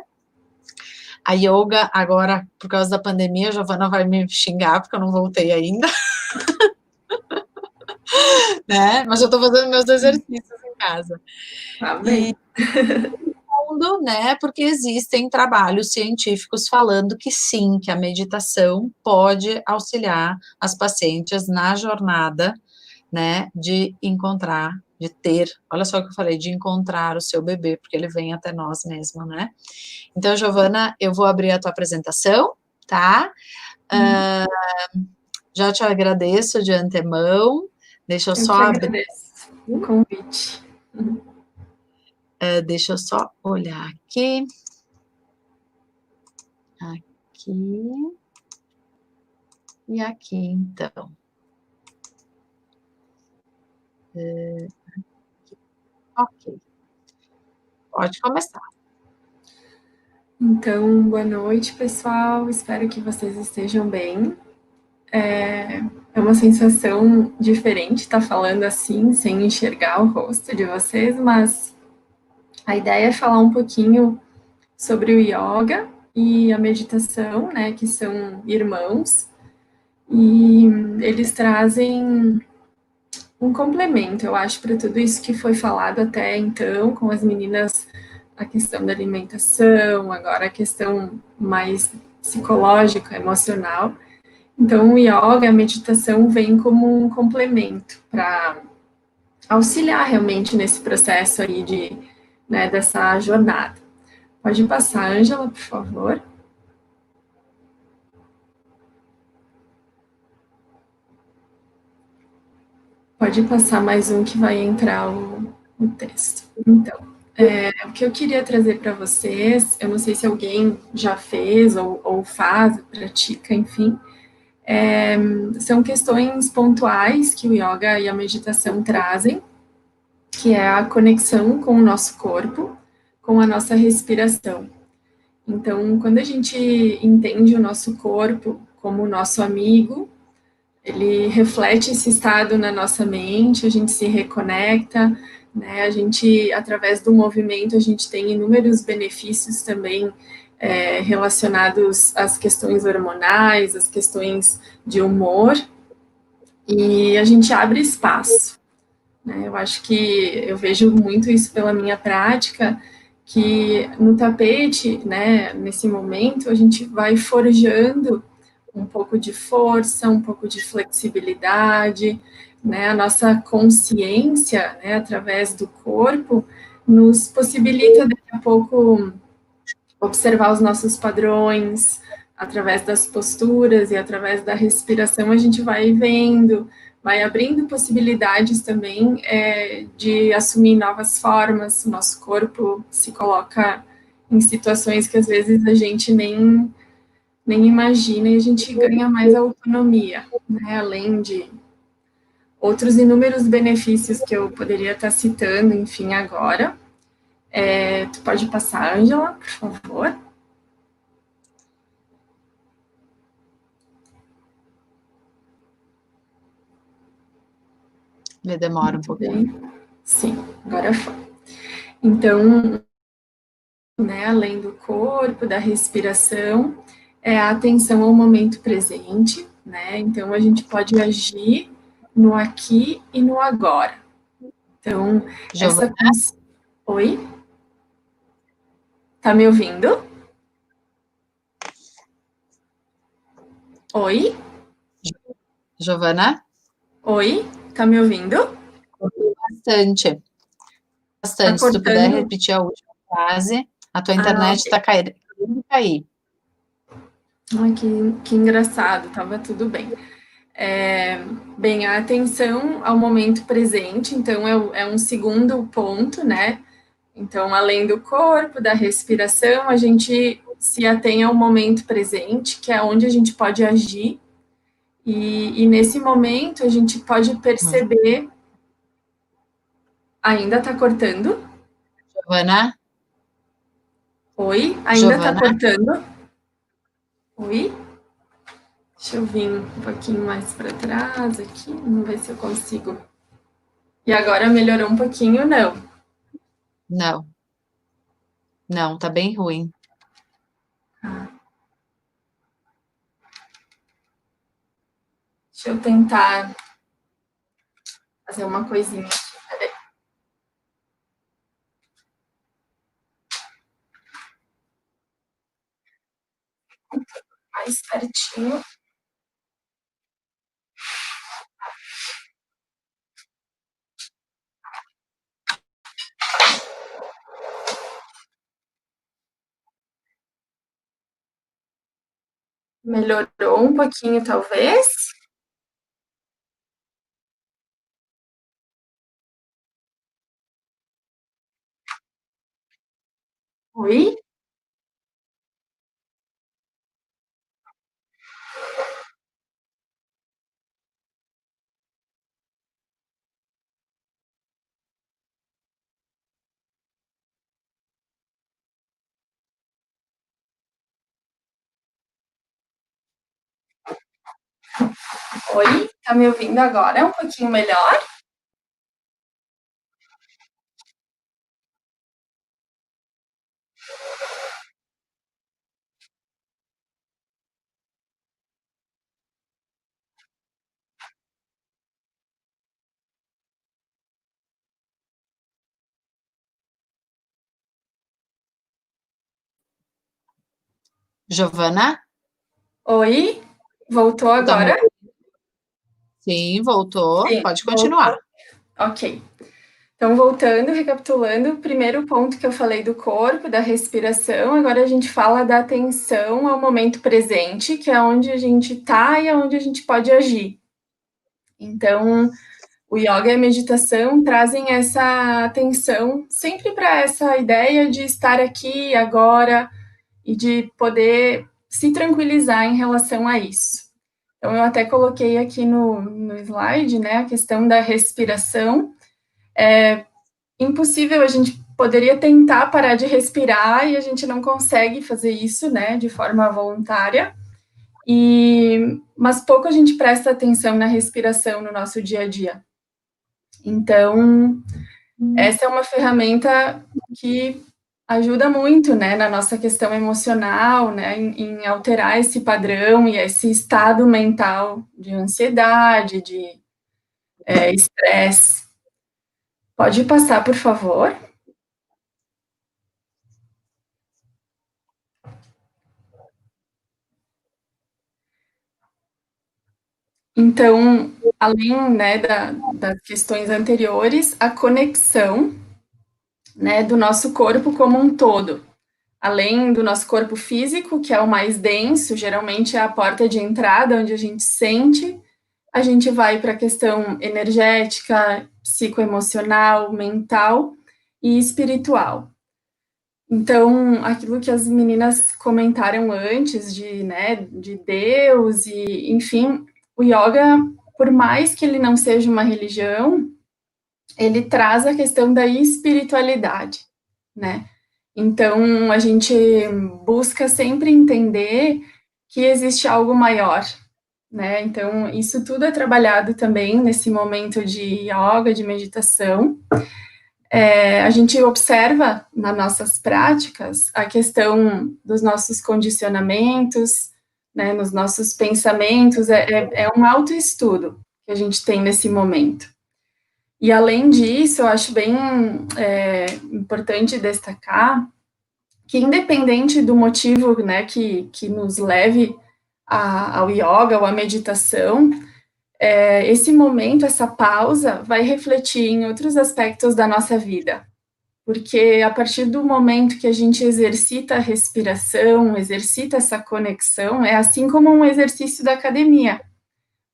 A yoga, agora, por causa da pandemia, a Giovana vai me xingar, porque eu não voltei ainda. Né? Mas eu tô fazendo meus exercícios em casa. Tá bem. Né, porque existem trabalhos científicos falando que sim, que a meditação pode auxiliar as pacientes na jornada, né, de encontrar, de ter, olha só o que eu falei, de encontrar o seu bebê, porque ele vem até nós mesmo, né. Então, Giovana, eu vou abrir a tua apresentação, tá? Já te agradeço de antemão, deixa eu só abrir. Agradeço o convite. Deixa eu só olhar aqui. Aqui. E aqui, então. Ok. Pode começar. Então, boa noite, pessoal. Espero que vocês estejam bem. É uma sensação diferente estar falando assim, sem enxergar o rosto de vocês, mas a ideia é falar um pouquinho sobre o yoga e a meditação, né, que são irmãos, e eles trazem um complemento, eu acho, para tudo isso que foi falado até então, com as meninas, a questão da alimentação, agora a questão mais psicológica, emocional. Então, o yoga, a meditação, vem como um complemento para auxiliar realmente nesse processo aí né, dessa jornada. Pode passar, Ângela, por favor. Pode passar mais um que vai entrar o texto. Então, o que eu queria trazer para vocês, eu não sei se alguém já fez ou faz, pratica, enfim, são questões pontuais que o yoga e a meditação trazem, que é a conexão com o nosso corpo, com a nossa respiração. Então, quando a gente entende o nosso corpo como nosso amigo, ele reflete esse estado na nossa mente, a gente se reconecta, né? A gente, através do movimento, a gente tem inúmeros benefícios também relacionados às questões hormonais, às questões de humor, e a gente abre espaço, né? Eu acho que eu vejo muito isso pela minha prática, que no tapete, né, nesse momento, a gente vai forjando um pouco de força, um pouco de flexibilidade, né, a nossa consciência, né, através do corpo, nos possibilita daqui a pouco observar os nossos padrões, através das posturas e através da respiração a gente vai vendo, vai abrindo possibilidades também de assumir novas formas, o nosso corpo se coloca em situações que às vezes a gente nem imagina e a gente ganha mais autonomia, né, além de outros inúmeros benefícios que eu poderia estar citando, enfim, agora. Tu pode passar, Ângela, por favor? Me demora um pouquinho. Sim, agora foi. Então, né, além do corpo, da respiração, é a atenção ao momento presente, né? Então, a gente pode agir no aqui e no agora. Então, Giovana? Oi? Tá me ouvindo? Oi? Giovana? Oi? Tá me ouvindo? Bastante. Tá Bastante. Se tu puder cortando? repetir a última frase, a tua Ah, internet ok. está caindo. Cair. Ai, que engraçado, tava tudo bem. Bem, a atenção ao momento presente, então é um segundo ponto, né? Então, além do corpo, da respiração, a gente se atém ao momento presente, que é onde a gente pode agir, e nesse momento a gente pode perceber. Ainda tá cortando? Giovana? Oi? Ainda tá Giovana? cortando? Oi? Deixa eu vir um pouquinho mais para trás aqui, vamos ver se eu consigo. E agora melhorou um pouquinho, não? Não. Não, tá bem ruim. Deixa eu tentar fazer uma coisinha aqui. Peraí. Mais pertinho. Melhorou um pouquinho, talvez? Oi? Oi? Tá me ouvindo agora? É um pouquinho melhor? Giovana? Oi? Voltou agora? Sim, voltou. Sim, Pode continuar. Ok. Então, voltando, recapitulando, o primeiro ponto que eu falei do corpo, da respiração, agora a gente fala da atenção ao momento presente, que é onde a gente está e é onde a gente pode agir. Então, o yoga e a meditação trazem essa atenção sempre para essa ideia de estar aqui, agora, e de poder se tranquilizar em relação a isso. Então, eu até coloquei aqui no slide, né, a questão da respiração. É impossível, a gente poderia tentar parar de respirar e a gente não consegue fazer isso, né, de forma voluntária. Mas pouco a gente presta atenção na respiração no nosso dia a dia. Então, essa é uma ferramenta que ajuda muito, né, na nossa questão emocional, né, em alterar esse padrão e esse estado mental de ansiedade, de estresse. Pode passar, por favor. Então, além, né, das questões anteriores, a conexão, né, do nosso corpo como um todo. Além do nosso corpo físico, que é o mais denso, geralmente é a porta de entrada, onde a gente sente, a gente vai para a questão energética, psicoemocional, mental e espiritual. Então, aquilo que as meninas comentaram antes de Deus e, enfim, o yoga, por mais que ele não seja uma religião, ele traz a questão da espiritualidade, né? Então, a gente busca sempre entender que existe algo maior, né? Então, isso tudo é trabalhado também nesse momento de yoga, de meditação. A gente observa nas nossas práticas a questão dos nossos condicionamentos, né, nos nossos pensamentos, é um autoestudo que a gente tem nesse momento. E, além disso, eu acho bem importante destacar que, independente do motivo, né, que nos leve ao yoga ou à meditação, esse momento, essa pausa, vai refletir em outros aspectos da nossa vida. Porque a partir do momento que a gente exercita a respiração, exercita essa conexão, é assim como um exercício da academia.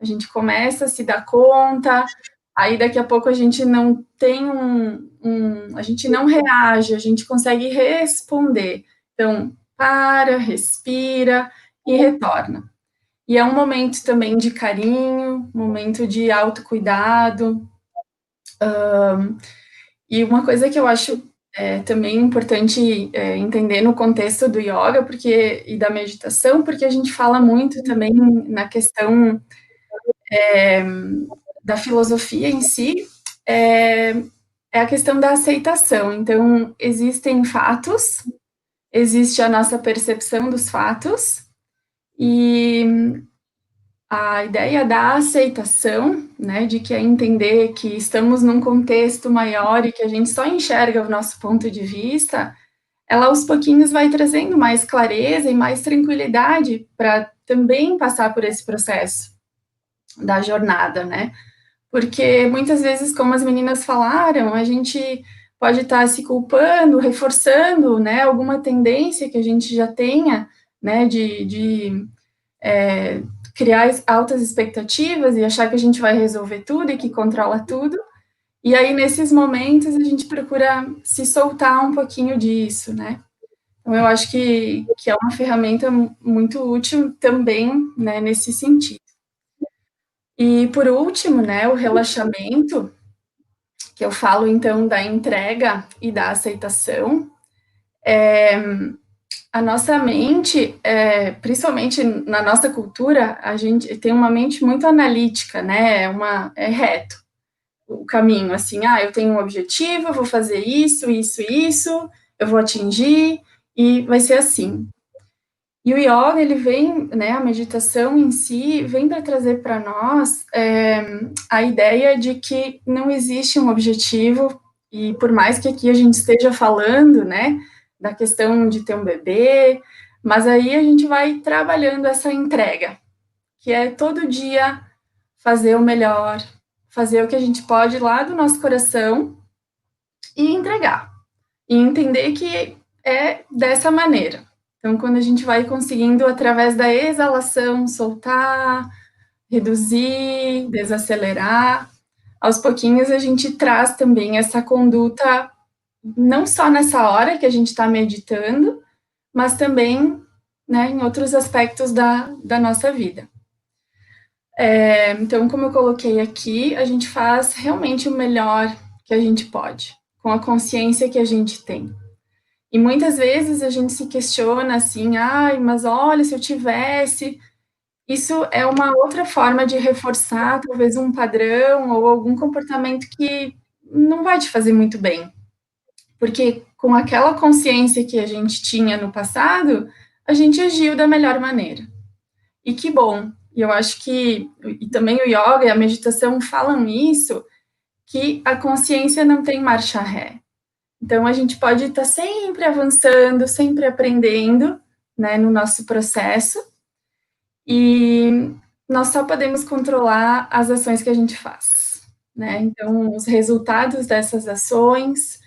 A gente começa a se dar conta, aí daqui a pouco a gente não tem a gente não reage, a gente consegue responder. Então, para, respira e retorna. E é um momento também de carinho, momento de autocuidado. E uma coisa que eu acho também importante entender no contexto do yoga e da meditação, porque a gente fala muito também na questão da filosofia em si, é a questão da aceitação. Então, existem fatos, existe a nossa percepção dos fatos, e a ideia da aceitação, né, de que é entender que estamos num contexto maior e que a gente só enxerga o nosso ponto de vista, ela aos pouquinhos vai trazendo mais clareza e mais tranquilidade para também passar por esse processo da jornada, né? Porque muitas vezes, como as meninas falaram, a gente pode estar se culpando, reforçando, né, alguma tendência que a gente já tenha, né, de criar altas expectativas e achar que a gente vai resolver tudo e que controla tudo. E aí, nesses momentos, a gente procura se soltar um pouquinho disso, né? Então, eu acho que é uma ferramenta muito útil também, né, nesse sentido. E, por último, né, o relaxamento, que eu falo, então, da entrega e da aceitação. A nossa mente, principalmente na nossa cultura, a gente tem uma mente muito analítica, né? É reto o caminho, assim, eu tenho um objetivo, eu vou fazer isso, isso, isso, eu vou atingir, e vai ser assim. E o yoga, ele vem, né, a meditação em si, vem para trazer para nós a ideia de que não existe um objetivo, e por mais que aqui a gente esteja falando, né, da questão de ter um bebê, Mas aí a gente vai trabalhando essa entrega, que é todo dia fazer o melhor, fazer o que a gente pode lá do nosso coração e entregar. E entender que é dessa maneira. Então, quando a gente vai conseguindo, através da exalação, soltar, reduzir, desacelerar, aos pouquinhos a gente traz também essa conduta, não só nessa hora que a gente está meditando, mas também, né, em outros aspectos da nossa vida. Então, como eu coloquei aqui, a gente faz realmente o melhor que a gente pode, com a consciência que a gente tem. E muitas vezes a gente se questiona assim, ai, mas olha, se eu tivesse... Isso é uma outra forma de reforçar, talvez, um padrão ou algum comportamento que não vai te fazer muito bem. Porque com aquela consciência que a gente tinha no passado, a gente agiu da melhor maneira. E que bom. E eu acho que, e também o yoga e a meditação falam isso, que a consciência não tem marcha ré. Então, a gente pode estar sempre avançando, sempre aprendendo, né, no nosso processo, e nós só podemos controlar as ações que a gente faz, né? Então, os resultados dessas ações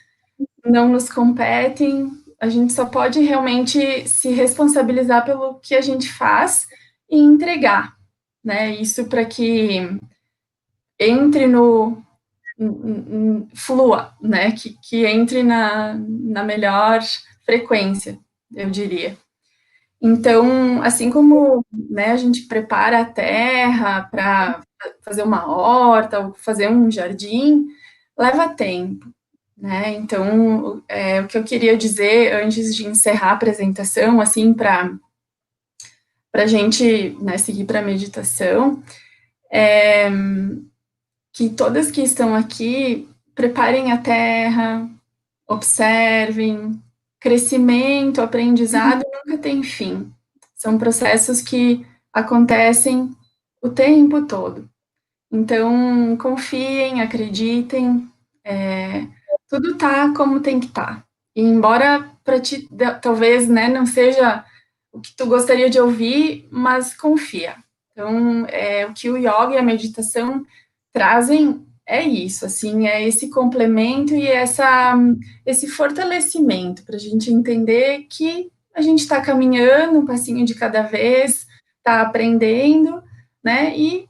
não nos competem, a gente só pode realmente se responsabilizar pelo que a gente faz e entregar, né? Isso para que entre no flua, né? Que entre na melhor frequência, eu diria. Então, assim como, né, a gente prepara a terra para fazer uma horta ou fazer um jardim, leva tempo, né? Então, o que eu queria dizer antes de encerrar a apresentação, assim, para a gente, né, seguir para a meditação, é que todas que estão aqui preparem a terra, observem. Crescimento, aprendizado nunca tem fim. São processos que acontecem o tempo todo. Então, confiem, acreditem, tudo tá como tem que estar. E embora para ti, talvez, né, não seja o que tu gostaria de ouvir, mas confia. Então, o que o yoga e a meditação trazem é isso, assim, é esse complemento e esse fortalecimento para a gente entender que a gente está caminhando um passinho de cada vez, está aprendendo, né, e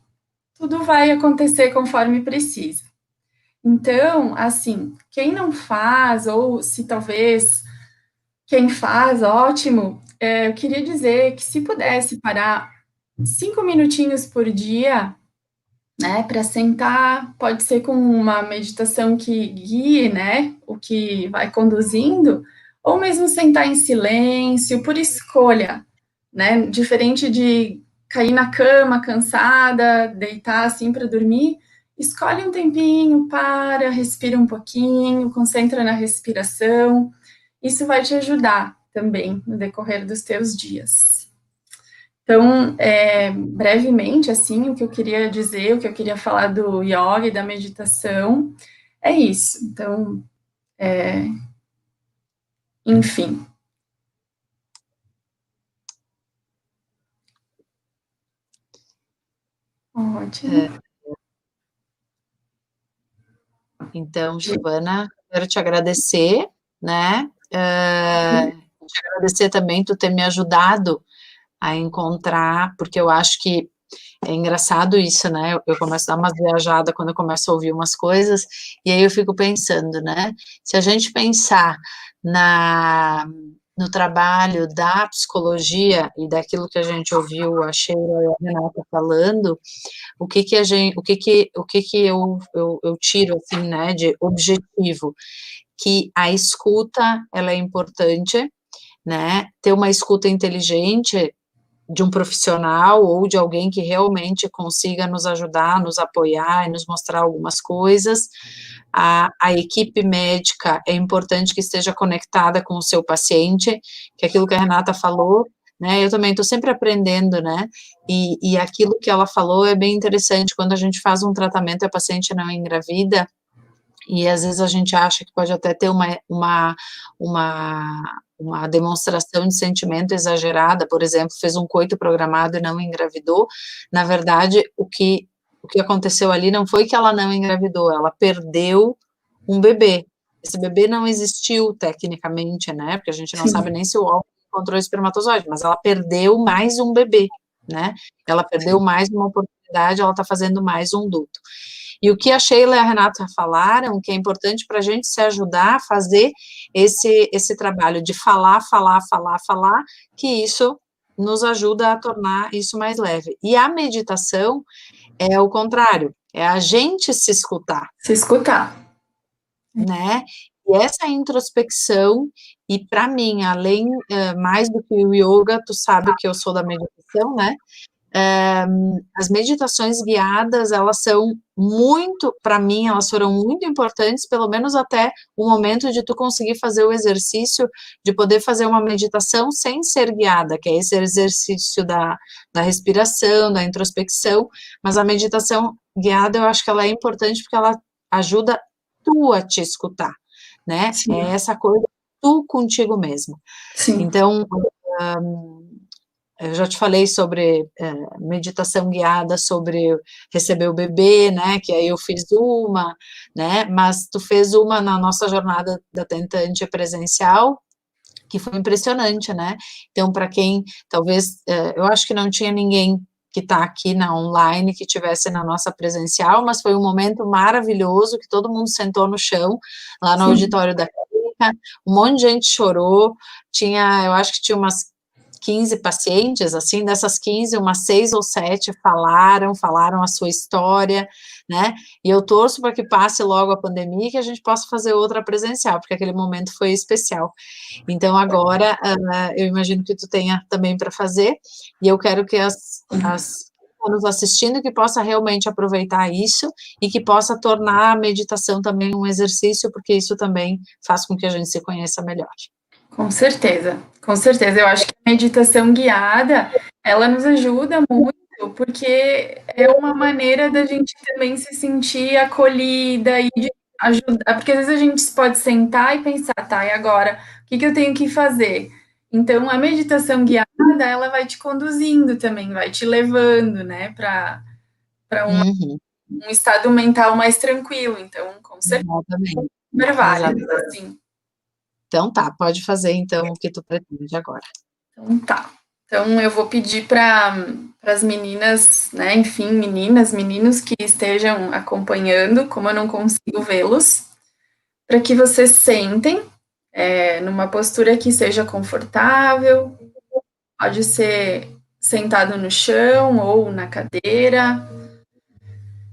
tudo vai acontecer conforme precisa. Então, assim, quem não faz, ou se talvez quem faz, ótimo, eu queria dizer que se pudesse parar 5 minutinhos por dia, né, para sentar, pode ser com uma meditação que guie, né, o que vai conduzindo, ou mesmo sentar em silêncio, por escolha, né, diferente de cair na cama cansada, deitar assim para dormir, escolhe um tempinho, para, respira um pouquinho, concentra na respiração, isso vai te ajudar também no decorrer dos teus dias. Então, brevemente, assim, o que eu queria dizer, o que eu queria falar do yoga e da meditação, é isso. Então, enfim. Ótimo. Então, Giovana, quero te agradecer, né? Te agradecer também tu ter me ajudado a encontrar, porque eu acho que é engraçado isso, né? Eu começo a dar uma viajada quando eu começo a ouvir umas coisas, e aí eu fico pensando, né? Se a gente pensar no trabalho da psicologia e daquilo que a gente ouviu a Sheila e a Renata falando, o que que eu tiro, assim, né, de objetivo? Que a escuta, ela é importante, né? Ter uma escuta inteligente de um profissional ou de alguém que realmente consiga nos ajudar, nos apoiar e nos mostrar algumas coisas. A equipe médica é importante que esteja conectada com o seu paciente, que é aquilo que a Renata falou, né? Eu também estou sempre aprendendo, né? E aquilo que ela falou é bem interessante, quando a gente faz um tratamento e a paciente não engravida, e às vezes a gente acha que pode até ter uma demonstração de sentimento exagerada, por exemplo, fez um coito programado e não engravidou, na verdade, o que aconteceu ali não foi que ela não engravidou, ela perdeu um bebê. Esse bebê não existiu tecnicamente, né? Porque a gente não sabe nem se o óvulo encontrou o espermatozoide, mas ela perdeu mais um bebê, né? Ela perdeu mais uma oportunidade, ela está fazendo mais um duto. E o que a Sheila e a Renata falaram, que é importante para a gente se ajudar a fazer esse trabalho de falar, que isso nos ajuda a tornar isso mais leve. E a meditação é o contrário, é a gente se escutar. Se escutar. Né? E essa introspecção, e para mim, além, mais do que o yoga, tu sabe que eu sou da meditação, né? As meditações guiadas, elas são muito, para mim, elas foram muito importantes, pelo menos até o momento de tu conseguir fazer o exercício, de poder fazer uma meditação sem ser guiada, que é esse exercício da respiração, da introspecção, mas a meditação guiada, eu acho que ela é importante porque ela ajuda tu a te escutar, né? Sim. É essa coisa, tu contigo mesmo. Sim. Então, eu já te falei sobre meditação guiada, sobre receber o bebê, né, que aí eu fiz uma, né, mas tu fez uma na nossa jornada da tentante presencial, que foi impressionante, né, então para quem, talvez, eu acho que não tinha ninguém que está aqui na online, que tivesse na nossa presencial, mas foi um momento maravilhoso, que todo mundo sentou no chão, lá no auditório da clínica, um monte de gente chorou, eu acho que tinha umas 15 pacientes, assim, dessas 15, umas 6 ou 7 falaram a sua história, né, e eu torço para que passe logo a pandemia e que a gente possa fazer outra presencial, porque aquele momento foi especial. Então, agora, eu imagino que tu tenha também para fazer, e eu quero que as nos assistindo, que possa realmente aproveitar isso, e que possa tornar a meditação também um exercício, porque isso também faz com que a gente se conheça melhor. Com certeza, com certeza. Eu acho que a meditação guiada, ela nos ajuda muito, porque é uma maneira da gente também se sentir acolhida e de ajudar, porque às vezes a gente pode sentar e pensar, tá, e agora, o que eu tenho que fazer? Então, a meditação guiada, ela vai te conduzindo também, vai te levando, né, para um estado mental mais tranquilo. Então, com certeza, super válido, assim. Então tá, pode fazer então o que tu pretende agora. Então tá. Então eu vou pedir para as meninas, né, enfim, meninos que estejam acompanhando, como eu não consigo vê-los, para que vocês sentem numa postura que seja confortável, pode ser sentado no chão ou na cadeira,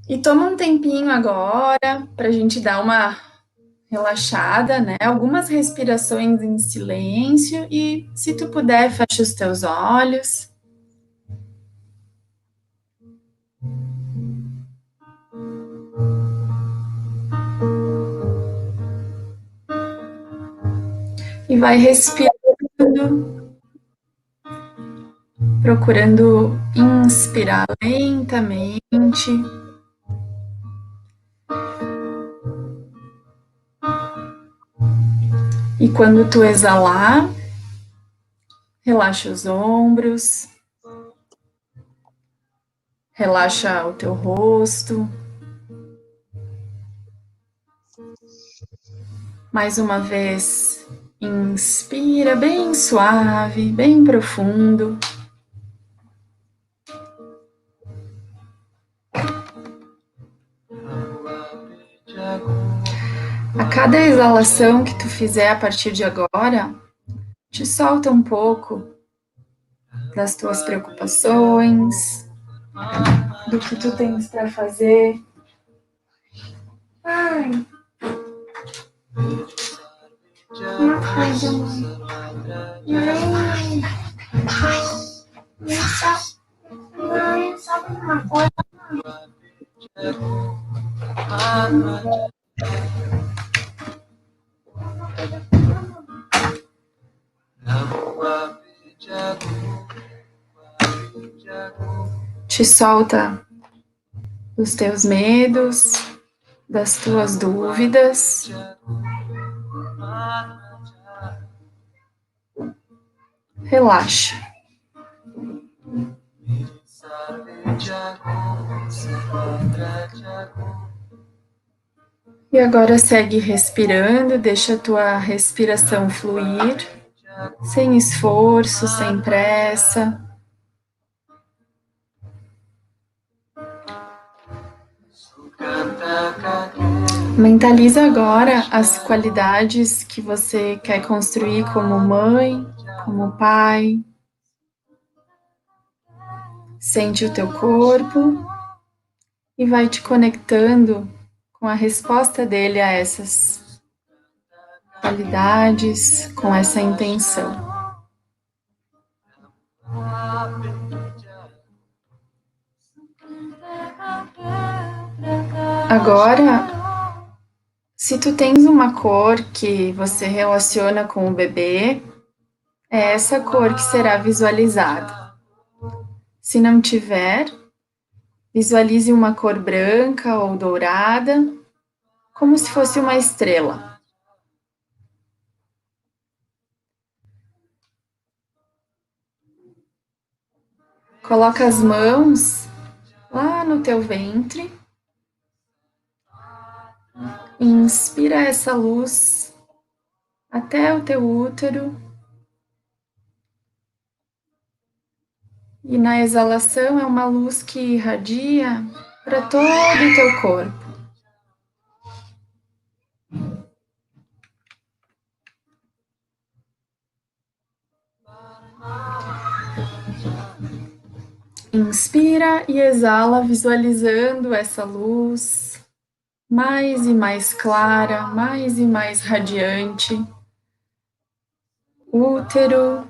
e toma um tempinho agora para a gente dar uma relaxada, né? Algumas respirações em silêncio e, se tu puder, fecha os teus olhos. E vai respirando, procurando inspirar lentamente. E quando tu exalar, relaxa os ombros, relaxa o teu rosto. Mais uma vez, inspira bem suave, bem profundo. A cada exalação que tu fizer a partir de agora, te solta um pouco das tuas preocupações, do que tu tens para fazer. Ai. Uma coisa, mãe. Mãe, sabe uma coisa? Te solta dos teus medos, das tuas dúvidas. relaxa. E agora segue respirando, deixa a tua respiração fluir, sem esforço, sem pressa. Mentaliza agora as qualidades que você quer construir como mãe, como pai. Sente o teu corpo e vai te conectando com a resposta dele a essas qualidades, com essa intenção. Agora, se tu tens uma cor que você relaciona com o bebê, é essa cor que será visualizada. Se não tiver, visualize uma cor branca ou dourada, como se fosse uma estrela. Coloca as mãos lá no teu ventre. Inspira essa luz até o teu útero. E na exalação é uma luz que irradia para todo o teu corpo. Inspira e exala, visualizando essa luz mais e mais clara, mais e mais radiante. Útero,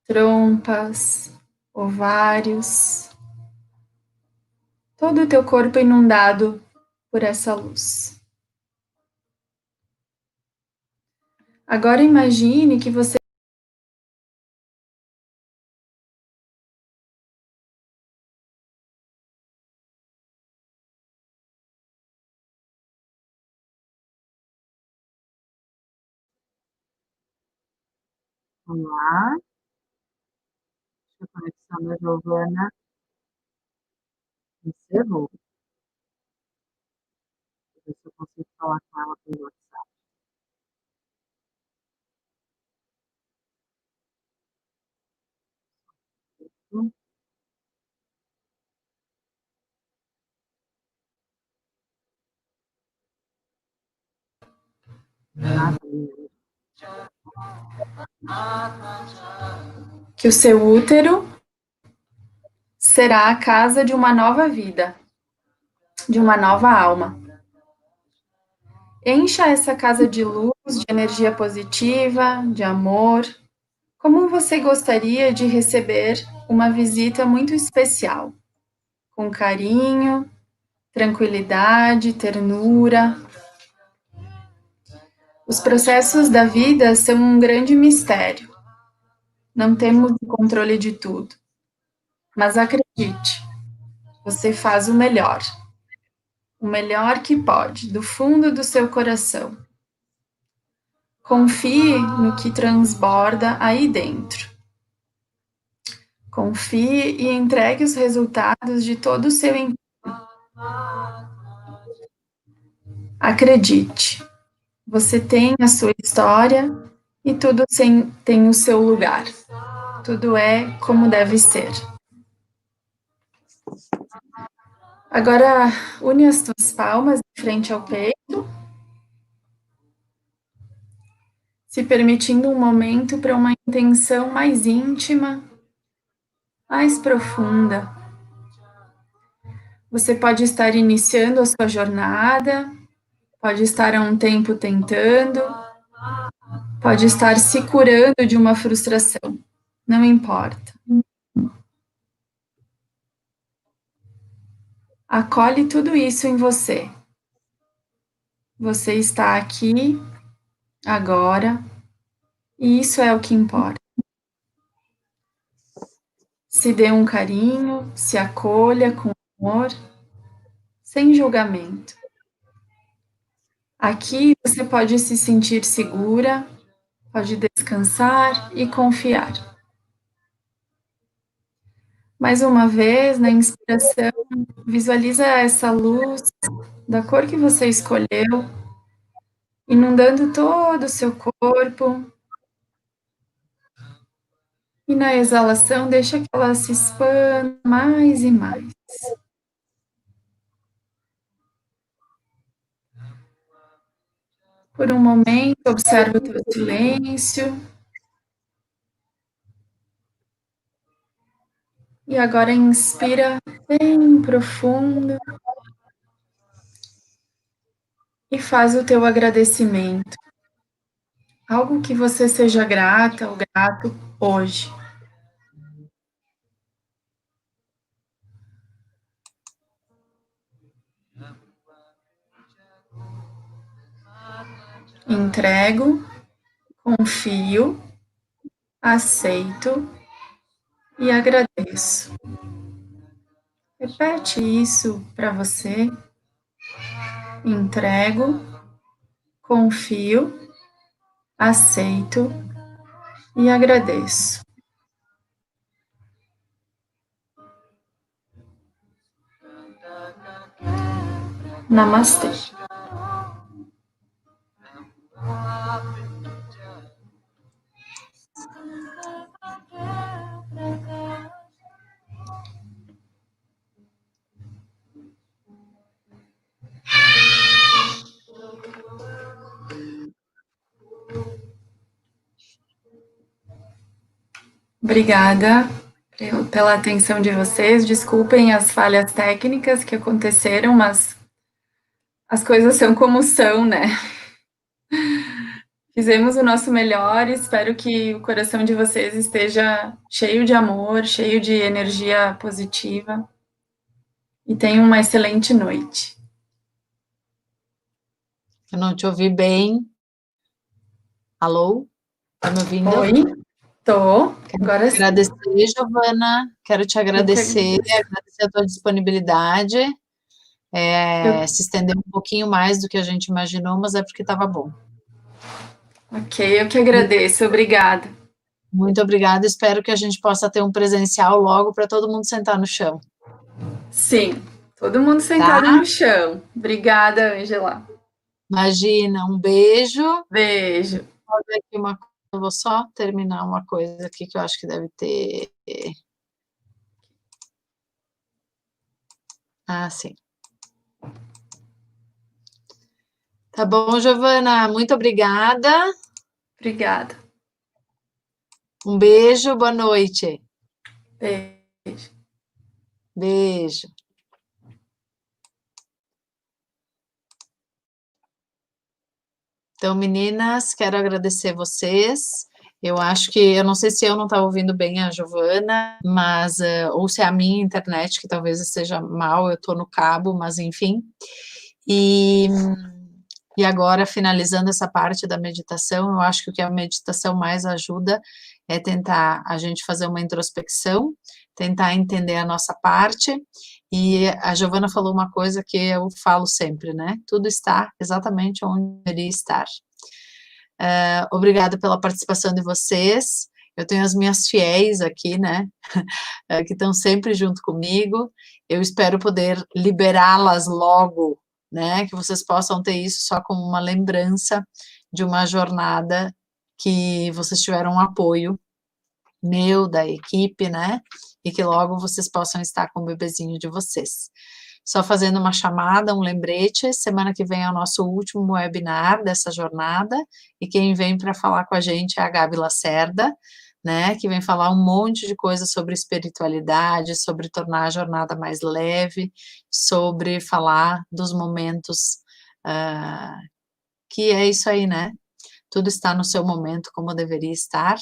trompas, ovários, todo o teu corpo inundado por essa luz. Agora imagine que você Olá, a conexão da Giovana encerrou. Deixa eu ver se eu consigo falar com ela pelo WhatsApp. que o seu útero será a casa de uma nova vida, de uma nova alma. Encha essa casa de luz, de energia positiva, de amor. Como você gostaria de receber uma visita muito especial, com carinho, tranquilidade, ternura. Os processos da vida são um grande mistério. Não temos o controle de tudo. Mas acredite, você faz o melhor que pode, do fundo do seu coração. Confie no que transborda aí dentro. Confie e entregue os resultados de todo o seu empenho. Acredite, você tem a sua história e tudo tem o seu lugar. Tudo é como deve ser. Agora, une as tuas palmas em frente ao peito, se permitindo um momento para uma intenção mais íntima, mais profunda. Você pode estar iniciando a sua jornada, pode estar há um tempo tentando, pode estar se curando de uma frustração, não importa. Acolhe tudo isso em você. Você está aqui, agora, e isso é o que importa. Se dê um carinho, se acolha com amor, sem julgamento. Aqui você pode se sentir segura, pode descansar e confiar. Mais uma vez, na inspiração, visualiza essa luz da cor que você escolheu, inundando todo o seu corpo. E na exalação, deixa que ela se expanda mais e mais. Por um momento, observa o teu silêncio. E agora inspira bem profundo. E faz o teu agradecimento. Algo que você seja grata ou grato hoje. Entrego, confio, aceito e agradeço. Repete isso para você. Entrego, confio, aceito e agradeço. Namastê. Obrigada pela atenção de vocês. Desculpem as falhas técnicas que aconteceram, mas as coisas são como são, né? Fizemos o nosso melhor e espero que o coração de vocês esteja cheio de amor, cheio de energia positiva. E tenham uma excelente noite. Eu não te ouvi bem. Alô? Tá me ouvindo? Oi, tô. Agora sim. Agradecer, Giovana. Quero te agradecer a tua disponibilidade. Se estendeu um pouquinho mais do que a gente imaginou, mas é porque estava bom. Ok, eu que agradeço. Obrigada. Muito obrigada. Espero que a gente possa ter um presencial logo para todo mundo sentar no chão. Sim, todo mundo sentado no chão. Obrigada, Ângela. Imagina, um beijo. Beijo. Eu vou só terminar uma coisa aqui que eu acho que deve ter. Ah, sim. Tá bom, Giovana, muito obrigada. Obrigada. Um beijo, boa noite. Beijo. Beijo. Então, meninas, quero agradecer vocês. Eu acho que, eu não sei se eu não estava ouvindo bem a Giovana, mas, ou se é a minha internet, que talvez esteja mal, eu estou no cabo, mas enfim. E agora, finalizando essa parte da meditação, eu acho que o que a meditação mais ajuda é tentar a gente fazer uma introspecção, tentar entender a nossa parte, e a Giovana falou uma coisa que eu falo sempre, né? Tudo está exatamente onde deveria estar. Obrigada pela participação de vocês. Eu tenho as minhas fiéis aqui, né? Que estão sempre junto comigo. Eu espero poder liberá-las logo, né? Que vocês possam ter isso só como uma lembrança de uma jornada que vocês tiveram um apoio meu, da equipe, né? E que logo vocês possam estar com o bebezinho de vocês. Só fazendo uma chamada, um lembrete, semana que vem é o nosso último webinar dessa jornada, e quem vem para falar com a gente é a Gabi Lacerda, né, que vem falar um monte de coisas sobre espiritualidade, sobre tornar a jornada mais leve, sobre falar dos momentos, que é isso aí, né, tudo está no seu momento como deveria estar,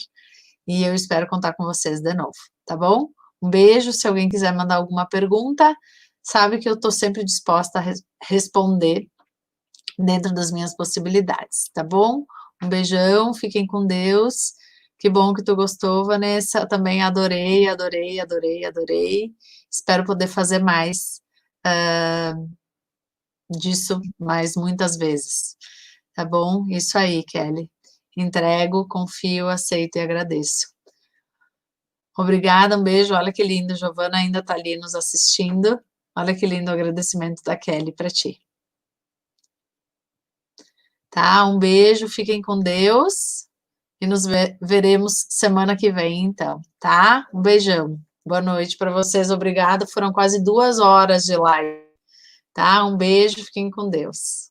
e eu espero contar com vocês de novo, tá bom? Um beijo, se alguém quiser mandar alguma pergunta, sabe que eu estou sempre disposta a responder dentro das minhas possibilidades, tá bom? Um beijão, fiquem com Deus. Que bom que tu gostou, Vanessa. Eu também adorei, adorei, adorei, adorei. Espero poder fazer mais disso mais muitas vezes. Tá bom? Isso aí, Kelly. Entrego, confio, aceito e agradeço. Obrigada, um beijo. Olha que lindo, Giovana ainda está ali nos assistindo. Olha que lindo o agradecimento da Kelly para ti. Tá, um beijo, fiquem com Deus e nos veremos semana que vem, então, tá? Um beijão. Boa noite para vocês, obrigada. Foram quase 2 horas de live, tá? Um beijo, fiquem com Deus.